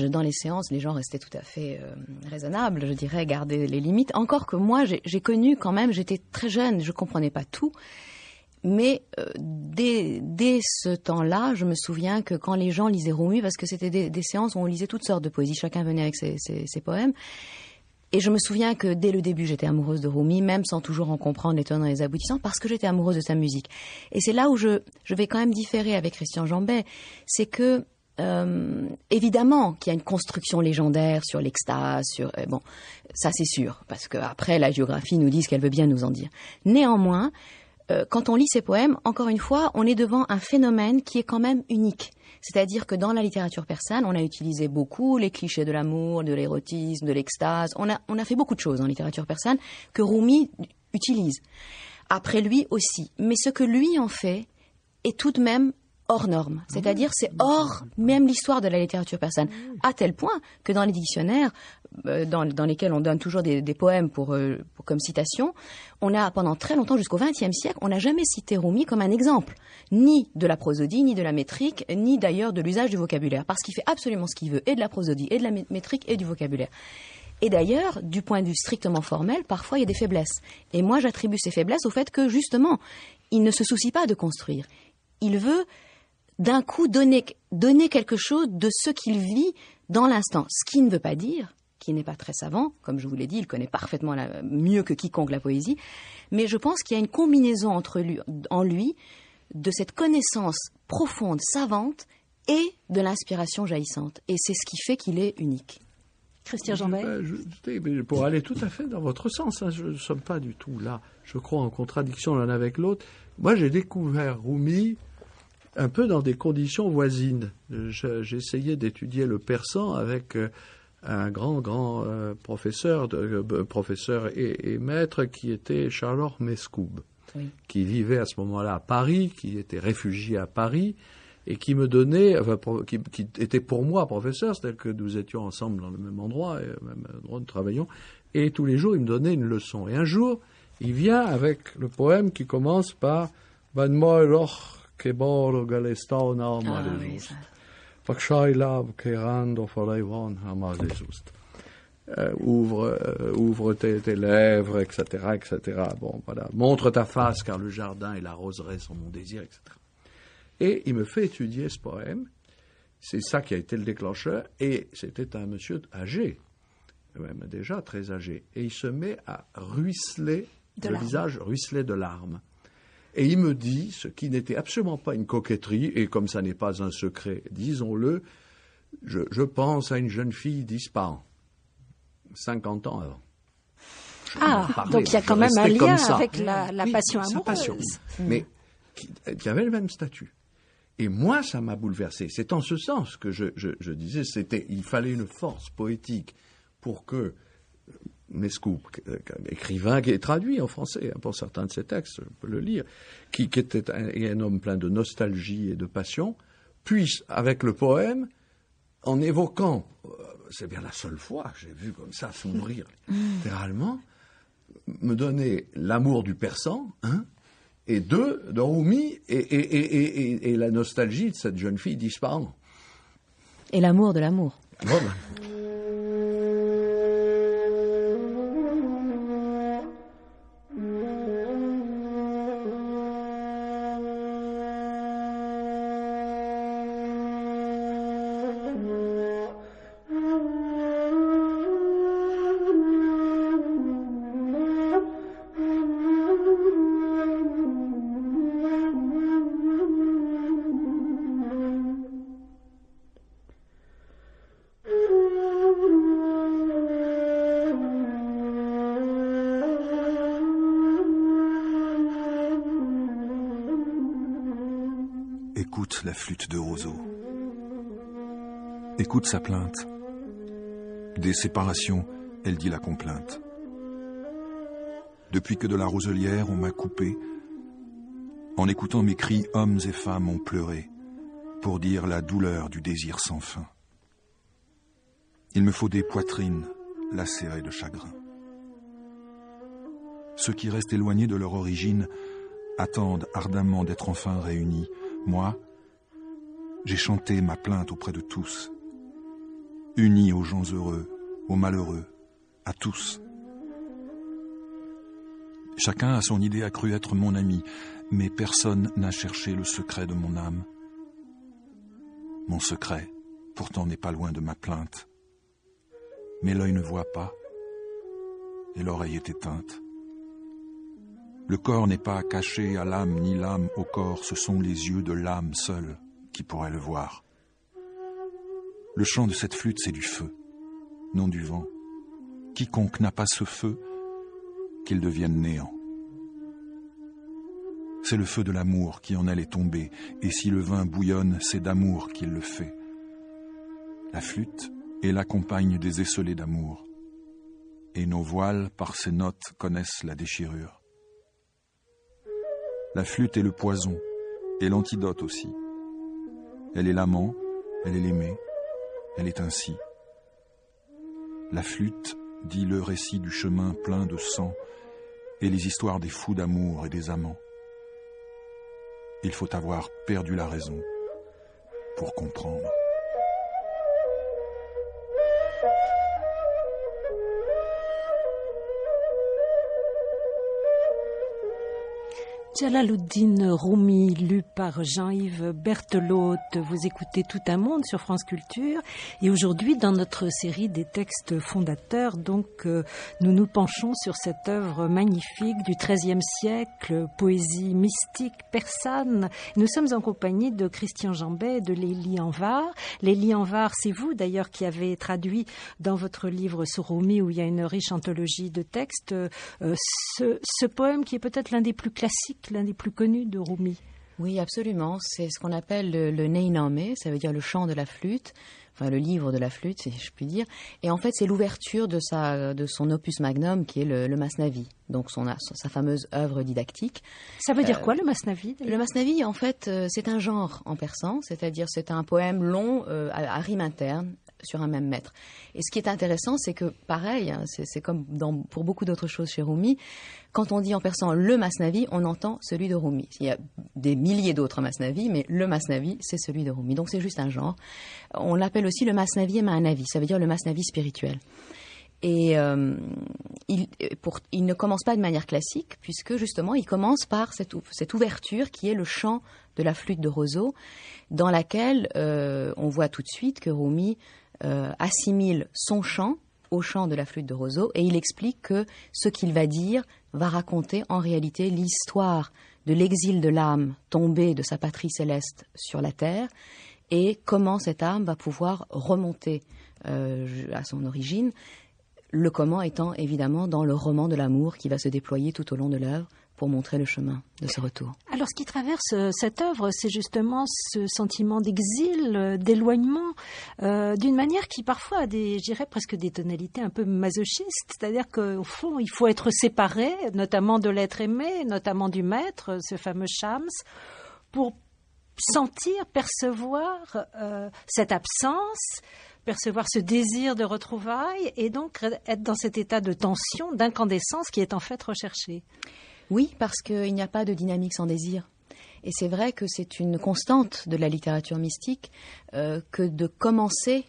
dans les séances, les gens restaient tout à fait raisonnables, je dirais, gardaient les limites. Encore que moi, j'ai connu quand même, j'étais très jeune, je comprenais pas tout. Mais dès ce temps-là, je me souviens que quand les gens lisaient Rumi, parce que c'était des séances où on lisait toutes sortes de poésies, chacun venait avec ses poèmes, et je me souviens que dès le début, j'étais amoureuse de Rumi, même sans toujours en comprendre les tenants et les aboutissants, parce que j'étais amoureuse de sa musique. Et c'est là où je vais quand même différer avec Christian Jambet, c'est que évidemment qu'il y a une construction légendaire sur l'extase, bon, ça c'est sûr, parce que après la géographie nous dit ce qu'elle veut bien nous en dire. Néanmoins, quand on lit ces poèmes, encore une fois, on est devant un phénomène qui est quand même unique. C'est-à-dire que dans la littérature persane, on a utilisé beaucoup les clichés de l'amour, de l'érotisme, de l'extase. On a fait beaucoup de choses en littérature persane que Rumi utilise. Après lui aussi. Mais ce que lui en fait est tout de même hors norme. C'est-à-dire, c'est hors même l'histoire de la littérature persane. À tel point que dans les dictionnaires, dans lesquels on donne toujours des poèmes comme citation, on a pendant très longtemps, jusqu'au XXe siècle, on n'a jamais cité Rumi comme un exemple, ni de la prosodie, ni de la métrique, ni d'ailleurs de l'usage du vocabulaire, parce qu'il fait absolument ce qu'il veut, et de la prosodie, et de la métrique, et du vocabulaire. Et d'ailleurs, du point de vue strictement formel, parfois il y a des faiblesses. Et moi, j'attribue ces faiblesses au fait que, justement, il ne se soucie pas de construire. Il veut d'un coup donner quelque chose de ce qu'il vit dans l'instant. Ce qui ne veut pas dire qu'il n'est pas très savant, comme je vous l'ai dit, il connaît parfaitement mieux que quiconque la poésie, mais je pense qu'il y a une combinaison en lui de cette connaissance profonde, savante, et de l'inspiration jaillissante. Et c'est ce qui fait qu'il est unique. Christian Jambet. Pour aller tout à fait dans votre sens, je ne sommes pas du tout là, je crois, en contradiction l'un avec l'autre. Moi, j'ai découvert Rumi un peu dans des conditions voisines. J'essayais d'étudier le persan avec un grand professeur et maître qui était Charles Mescoub, oui, qui vivait à ce moment-là à Paris, qui était réfugié à Paris, et qui me donnait, qui était pour moi professeur, c'est-à-dire que nous étions ensemble dans le même endroit, et même endroit où nous travaillions, et tous les jours il me donnait une leçon. Et un jour, il vient avec le poème qui commence par Ban Moiloch che boro galestau na amalezust. Fakshai lab che rando foraivon amalezust. Ouvre tes lèvres, etc., etc. Bon, voilà. Montre ta face, car le jardin et la roseraie sont mon désir, etc. Et il me fait étudier ce poème. C'est ça qui a été le déclencheur. Et c'était un monsieur âgé, même déjà très âgé. Et il se met à ruisseler, le visage ruisselait de larmes. Et il me dit, ce qui n'était absolument pas une coquetterie, et comme ça n'est pas un secret, disons-le, je pense à une jeune fille d'Ispahan, 50 ans avant. Donc il y a quand même un lien avec la passion amoureuse. Passion, mais qui avait le même statut. Et moi, ça m'a bouleversé. C'est en ce sens que je disais, il fallait une force poétique pour que Mescou, écrivain qui est traduit en français pour certains de ses textes, je peux le lire, qui était un homme plein de nostalgie et de passion, puisse, avec le poème, en évoquant, c'est bien la seule fois que j'ai vu comme ça s'ouvrir littéralement, me donner l'amour du persan, et de Rumi, et la nostalgie de cette jeune fille disparant. Et l'amour de l'amour. Bon, ben. Écoute la flûte de roseau. Écoute sa plainte. Des séparations, elle dit la complainte. Depuis que de la roselière on m'a coupé, en écoutant mes cris, hommes et femmes ont pleuré pour dire la douleur du désir sans fin. Il me faut des poitrines lacérées de chagrin. Ceux qui restent éloignés de leur origine attendent ardemment d'être enfin réunis. Moi, j'ai chanté ma plainte auprès de tous, unis aux gens heureux, aux malheureux, à tous. Chacun a son idée a cru être mon ami, mais personne n'a cherché le secret de mon âme. Mon secret, pourtant, n'est pas loin de ma plainte. Mais l'œil ne voit pas, et l'oreille est éteinte. Le corps n'est pas caché à l'âme, ni l'âme au corps, ce sont les yeux de l'âme seule qui pourraient le voir. Le chant de cette flûte, c'est du feu, non du vent. Quiconque n'a pas ce feu, qu'il devienne néant. C'est le feu de l'amour qui en elle est tombé, et si le vin bouillonne, c'est d'amour qu'il le fait. La flûte est la compagne des esselés d'amour, et nos voiles, par ses notes, connaissent la déchirure. La flûte est le poison, et l'antidote aussi. Elle est l'amant, elle est l'aimé, elle est ainsi. La flûte dit le récit du chemin plein de sang, et les histoires des fous d'amour et des amants. Il faut avoir perdu la raison pour comprendre. Djalaluddin Rumi, lu par Jean-Yves Berthelot. Vous écoutez Tout un monde sur France Culture. Et aujourd'hui, dans notre série des textes fondateurs, nous nous penchons sur cette œuvre magnifique du XIIIe siècle, poésie mystique persane. Nous sommes en compagnie de Christian Jambet et de Lélie Anvar. Lélie Anvar, c'est vous d'ailleurs qui avez traduit dans votre livre sur Rumi, où il y a une riche anthologie de textes, ce poème qui est peut-être l'un des plus classiques, l'un des plus connus de Rumi. Oui, absolument. C'est ce qu'on appelle le Neiname, ça veut dire le chant de la flûte, enfin le livre de la flûte, si je puis dire. Et en fait, c'est l'ouverture de son opus magnum, qui est le Masnavi, donc sa fameuse œuvre didactique. Ça veut dire quoi, le Masnavi d'ailleurs ? Le Masnavi, en fait, c'est un genre en persan, c'est-à-dire c'est un poème long à rime interne, sur un même mètre. Et ce qui est intéressant, c'est que, pareil, c'est comme pour beaucoup d'autres choses chez Rumi, quand on dit en persan le Masnavi, on entend celui de Rumi. Il y a des milliers d'autres Masnavi, mais le Masnavi, c'est celui de Rumi. Donc c'est juste un genre. On l'appelle aussi le Masnavi et Mahanavi, ça veut dire le Masnavi spirituel. Et il ne commence pas de manière classique, puisque justement, il commence par cette ouverture qui est le chant de la flûte de roseau, dans laquelle on voit tout de suite que Rumi assimile son chant au chant de la flûte de roseau, et il explique que ce qu'il va dire va raconter en réalité l'histoire de l'exil de l'âme tombée de sa patrie céleste sur la terre, et comment cette âme va pouvoir remonter à son origine, le comment étant évidemment dans le roman de l'amour qui va se déployer tout au long de l'œuvre pour montrer le chemin de ce retour. Alors, ce qui traverse cette œuvre, c'est justement ce sentiment d'exil, d'éloignement, d'une manière qui parfois a je dirais presque des tonalités un peu masochistes. C'est-à-dire qu'au fond, il faut être séparé, notamment de l'être aimé, notamment du maître, ce fameux Shams, pour sentir, percevoir cette absence, percevoir ce désir de retrouvailles, et donc être dans cet état de tension, d'incandescence qui est en fait recherché. Oui, parce qu'il n'y a pas de dynamique sans désir. Et c'est vrai que c'est une constante de la littérature mystique que de commencer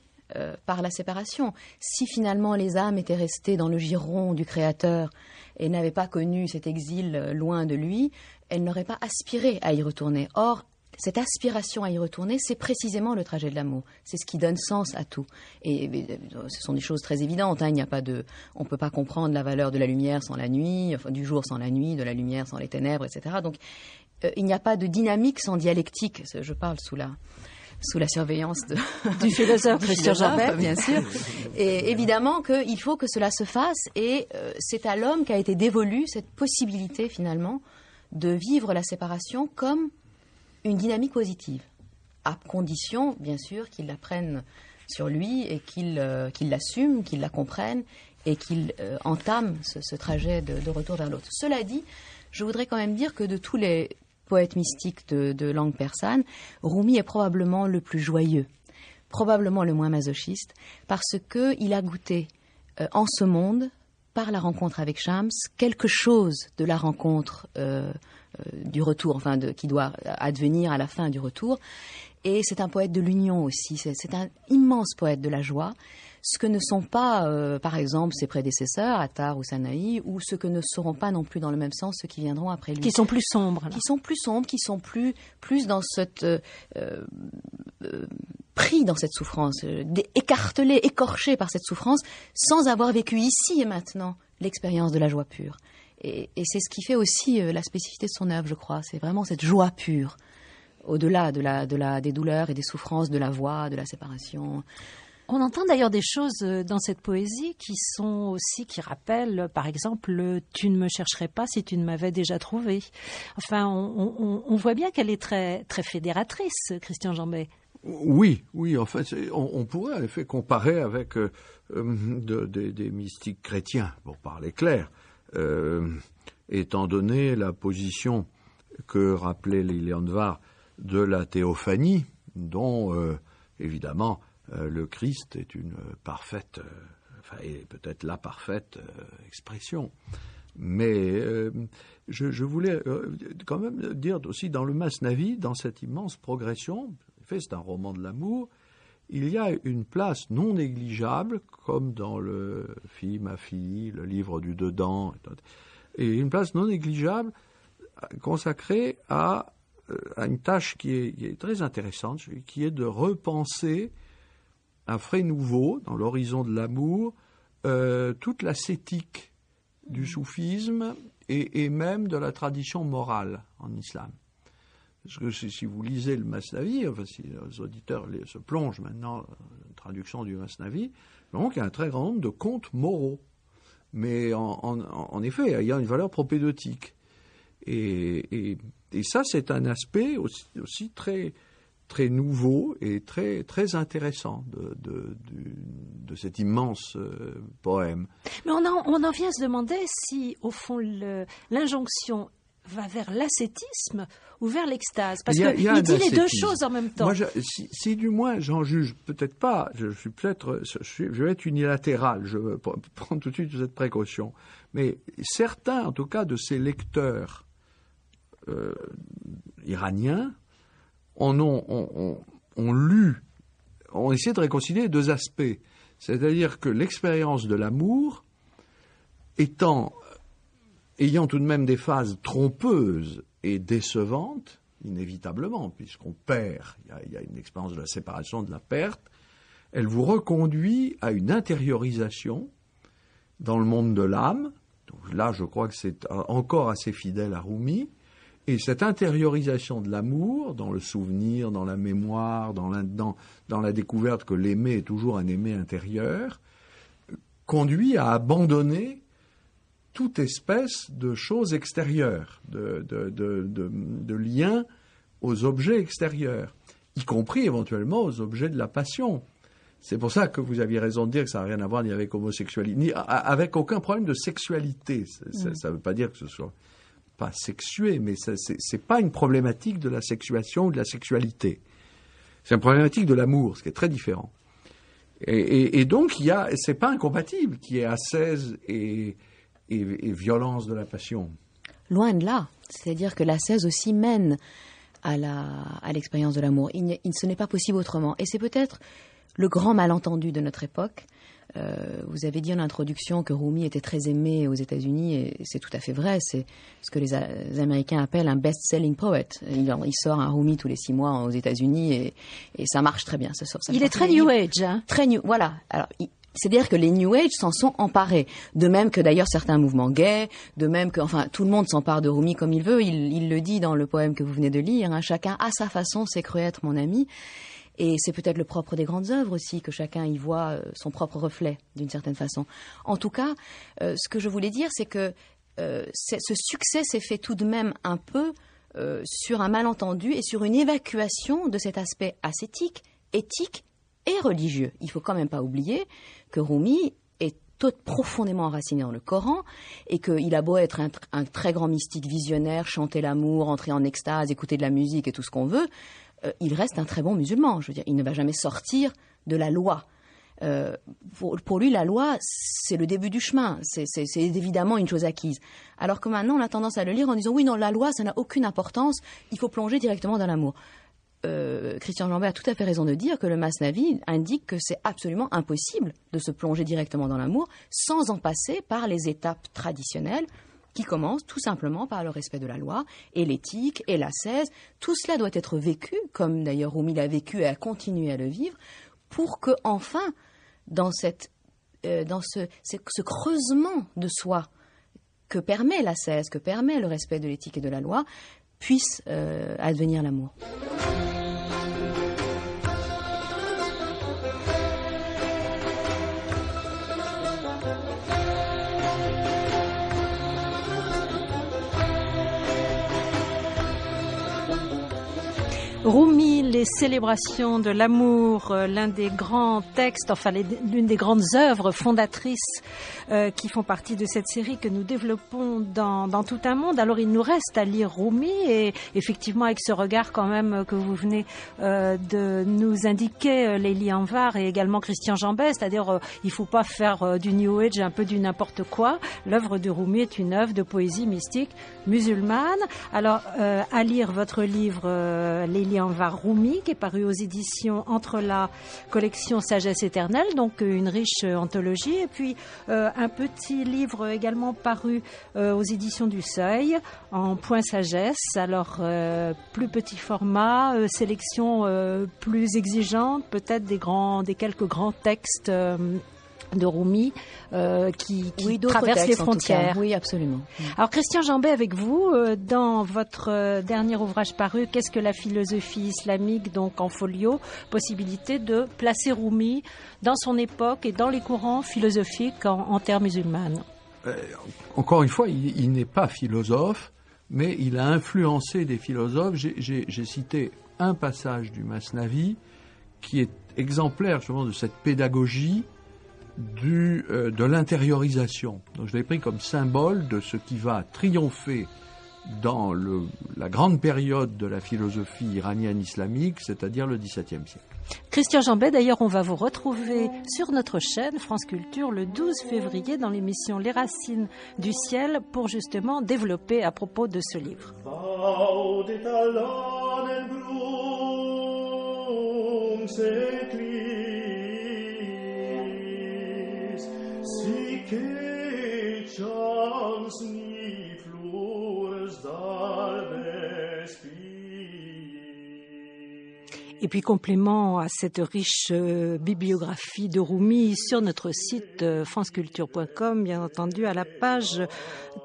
par la séparation. Si finalement les âmes étaient restées dans le giron du Créateur et n'avaient pas connu cet exil loin de lui, elles n'auraient pas aspiré à y retourner. Or, cette aspiration à y retourner, c'est précisément le trajet de l'amour. C'est ce qui donne sens à tout. Et ce sont des choses très évidentes. On ne peut pas comprendre la valeur de la lumière sans la nuit, enfin, du jour sans la nuit, de la lumière sans les ténèbres, etc. Donc, il n'y a pas de dynamique sans dialectique. Je parle sous la surveillance du philosophe Christian Jambet, bien sûr. Et évidemment qu'il faut que cela se fasse. Et c'est à l'homme qu'a été dévolue cette possibilité, finalement, de vivre la séparation comme une dynamique positive, à condition, bien sûr, qu'il la prenne sur lui et qu'il l'assume, qu'il la comprenne et qu'il entame ce trajet de retour vers l'autre. Cela dit, je voudrais quand même dire que de tous les poètes mystiques de langue persane, Rumi est probablement le plus joyeux, probablement le moins masochiste, parce qu'il a goûté en ce monde, par la rencontre avec Shams, quelque chose de la rencontre du retour, enfin qui doit advenir à la fin du retour. Et c'est un poète de l'union aussi, c'est un immense poète de la joie, ce que ne sont pas, par exemple, ses prédécesseurs, Attar ou Sanaï, ou ce que ne seront pas non plus dans le même sens ceux qui viendront après lui. Qui sont plus sombres. Là. Qui sont plus sombres, qui sont plus dans cette... pris dans cette souffrance, écartelés, écorchés par cette souffrance, sans avoir vécu ici et maintenant l'expérience de la joie pure. Et c'est ce qui fait aussi la spécificité de son œuvre, je crois. C'est vraiment cette joie pure, au-delà des douleurs et des souffrances de la voix, de la séparation. On entend d'ailleurs des choses dans cette poésie qui rappellent, par exemple, « Tu ne me chercherais pas si tu ne m'avais déjà trouvé ». Enfin, on voit bien qu'elle est très, très fédératrice, Christian Jambet. Oui, en fait, on pourrait en effet comparer avec des mystiques chrétiens, pour parler clair, étant donné la position que rappelait Lilian Var de la théophanie, dont évidemment le Christ est une parfaite, et peut-être la parfaite expression. Mais je voulais quand même dire aussi dans le Masnavi, dans cette immense progression, c'est un roman de l'amour, il y a une place non négligeable, comme dans le Fille, ma fille, le livre du dedans, et une place non négligeable consacrée à une tâche qui est très intéressante, qui est de repenser à frais nouveau, dans l'horizon de l'amour, toute l'ascétique du soufisme et même de la tradition morale en islam. Parce que si vous lisez le Masnavi, enfin, si les auditeurs se plongent maintenant dans la traduction du Masnavi, donc il y a un très grand nombre de contes moraux. Mais en effet, il y a une valeur propédeutique. Et ça, c'est un aspect aussi très, très nouveau et très, très intéressant de cet immense poème. Mais on en vient à se demander si, au fond, l'injonction va vers l'ascétisme ou vers l'extase. Parce qu'il dit les deux choses en même temps. Moi, si du moins j'en juge peut-être pas, je vais être unilatéral, je vais prendre tout de suite cette précaution. Mais certains, en tout cas, de ces lecteurs iraniens, ont essayé de réconcilier deux aspects. C'est-à-dire que l'expérience de l'amour ayant tout de même des phases trompeuses et décevantes, inévitablement, puisqu'on perd, il y a une expérience de la séparation, de la perte, elle vous reconduit à une intériorisation dans le monde de l'âme. Donc là, je crois que c'est encore assez fidèle à Rumi. Et cette intériorisation de l'amour, dans le souvenir, dans la mémoire, dans la découverte que l'aimer est toujours un aimé intérieur, conduit à abandonner toute espèce de choses extérieures, de liens aux objets extérieurs, y compris éventuellement aux objets de la passion. C'est pour ça que vous aviez raison de dire que ça n'a rien à voir ni avec homosexualité, ni avec aucun problème de sexualité. Ça ne veut pas dire que ce soit pas sexué, mais c'est pas une problématique de la sexuation ou de la sexualité. C'est une problématique de l'amour, ce qui est très différent. Et donc, c'est pas incompatible qu'il y ait ascèse et violence de la passion. Loin de là. C'est-à-dire que l'ascèse aussi mène à l'expérience de l'amour. Ce n'est pas possible autrement. Et c'est peut-être le grand malentendu de notre époque. Vous avez dit en introduction que Rumi était très aimé aux États-Unis, et c'est tout à fait vrai. C'est ce que les Américains appellent un best-selling poet. Il sort un Rumi tous les 6 mois aux États-Unis, et ça marche très bien. Il est très New Age, hein. Très New, voilà. Alors, c'est-à-dire que les New Age s'en sont emparés. De même que d'ailleurs certains mouvements gays, de même que, enfin, tout le monde s'empare de Rumi comme il veut. Il le dit dans le poème que vous venez de lire, hein. Chacun à sa façon s'est cru être mon ami. Et c'est peut-être le propre des grandes œuvres aussi, que chacun y voit son propre reflet, d'une certaine façon. En tout cas, ce que je voulais dire, c'est que ce succès s'est fait tout de même un peu sur un malentendu et sur une évacuation de cet aspect ascétique, éthique et religieux. Il ne faut quand même pas oublier que Rumi est profondément enraciné dans le Coran, et qu'il a beau être un très grand mystique visionnaire, chanter l'amour, entrer en extase, écouter de la musique et tout ce qu'on veut, il reste un très bon musulman. Je veux dire, il ne va jamais sortir de la loi. Pour lui, la loi, c'est le début du chemin. C'est évidemment une chose acquise. Alors que maintenant, on a tendance à le lire en disant « Oui, non, la loi, ça n'a aucune importance. Il faut plonger directement dans l'amour. » Christian Jambet a tout à fait raison de dire que le Masnavi indique que c'est absolument impossible de se plonger directement dans l'amour sans en passer par les étapes traditionnelles qui commence tout simplement par le respect de la loi et l'éthique et l'ascèse. Tout cela doit être vécu, comme d'ailleurs Rumi l'a vécu et a continué à le vivre, pour que enfin, dans ce creusement de soi que permet l'ascèse, que permet le respect de l'éthique et de la loi, puisse advenir l'amour. Rumi, les célébrations de l'amour, l'un des grands textes, enfin l'une des grandes œuvres fondatrices qui font partie de cette série que nous développons dans tout un monde. Alors il nous reste à lire Rumi, et effectivement avec ce regard quand même que vous venez de nous indiquer, Lélie Anvar et également Christian Jambet, c'est-à-dire il faut pas faire du New Age un peu du n'importe quoi. L'œuvre de Rumi est une œuvre de poésie mystique musulmane. Alors à lire votre livre, Lélie Anvar, Rumi, qui est paru aux éditions Entre la collection Sagesse éternelle, donc une riche anthologie, et puis un petit livre également paru aux éditions du Seuil en point sagesse. Alors plus petit format, sélection plus exigeante, peut-être des quelques grands textes de Rumi qui traversent les frontières. Oui, absolument. Alors Christian Jambet, avec vous, dans votre dernier ouvrage paru, Qu'est-ce que la philosophie islamique, donc en folio, possibilité de placer Rumi dans son époque et dans les courants philosophiques en terre musulmane. Encore une fois, il n'est pas philosophe, mais il a influencé des philosophes. J'ai cité un passage du Masnavi qui est exemplaire justement de cette pédagogie de l'intériorisation. Donc je l'ai pris comme symbole de ce qui va triompher dans la grande période de la philosophie iranienne islamique, c'est-à-dire le XVIIe siècle. Christian Jambet, d'ailleurs, on va vous retrouver sur notre chaîne France Culture le 12 février dans l'émission Les Racines du Ciel pour justement développer à propos de ce livre. Et puis complément à cette riche bibliographie de Rumi sur notre site franceculture.com, bien entendu, à la page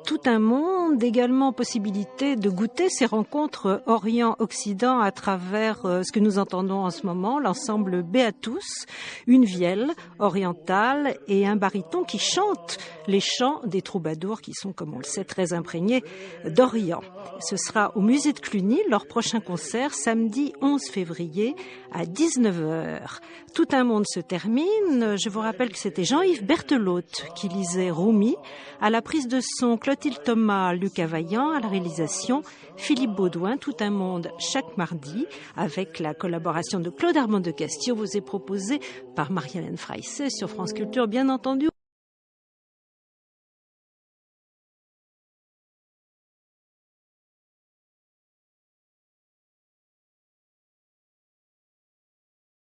Tout un monde, également possibilité de goûter ces rencontres Orient-Occident à travers ce que nous entendons en ce moment, l'ensemble Beatus, une vielle orientale et un baryton qui chantent les chants des troubadours qui sont, comme on le sait, très imprégnés d'Orient. Ce sera au musée de Cluny, leur prochain concert, samedi 11 février à 19h. Tout un monde se termine. Je vous rappelle que c'était Jean-Yves Berthelot qui lisait Rumi, à la prise de son Clotilde Thomas, Lucas Vaillant, à la réalisation Philippe Baudouin. Tout un monde chaque mardi, avec la collaboration de Claude Armand de Castillon, vous est proposé par Marie-Hélène Freisset sur France Culture, bien entendu.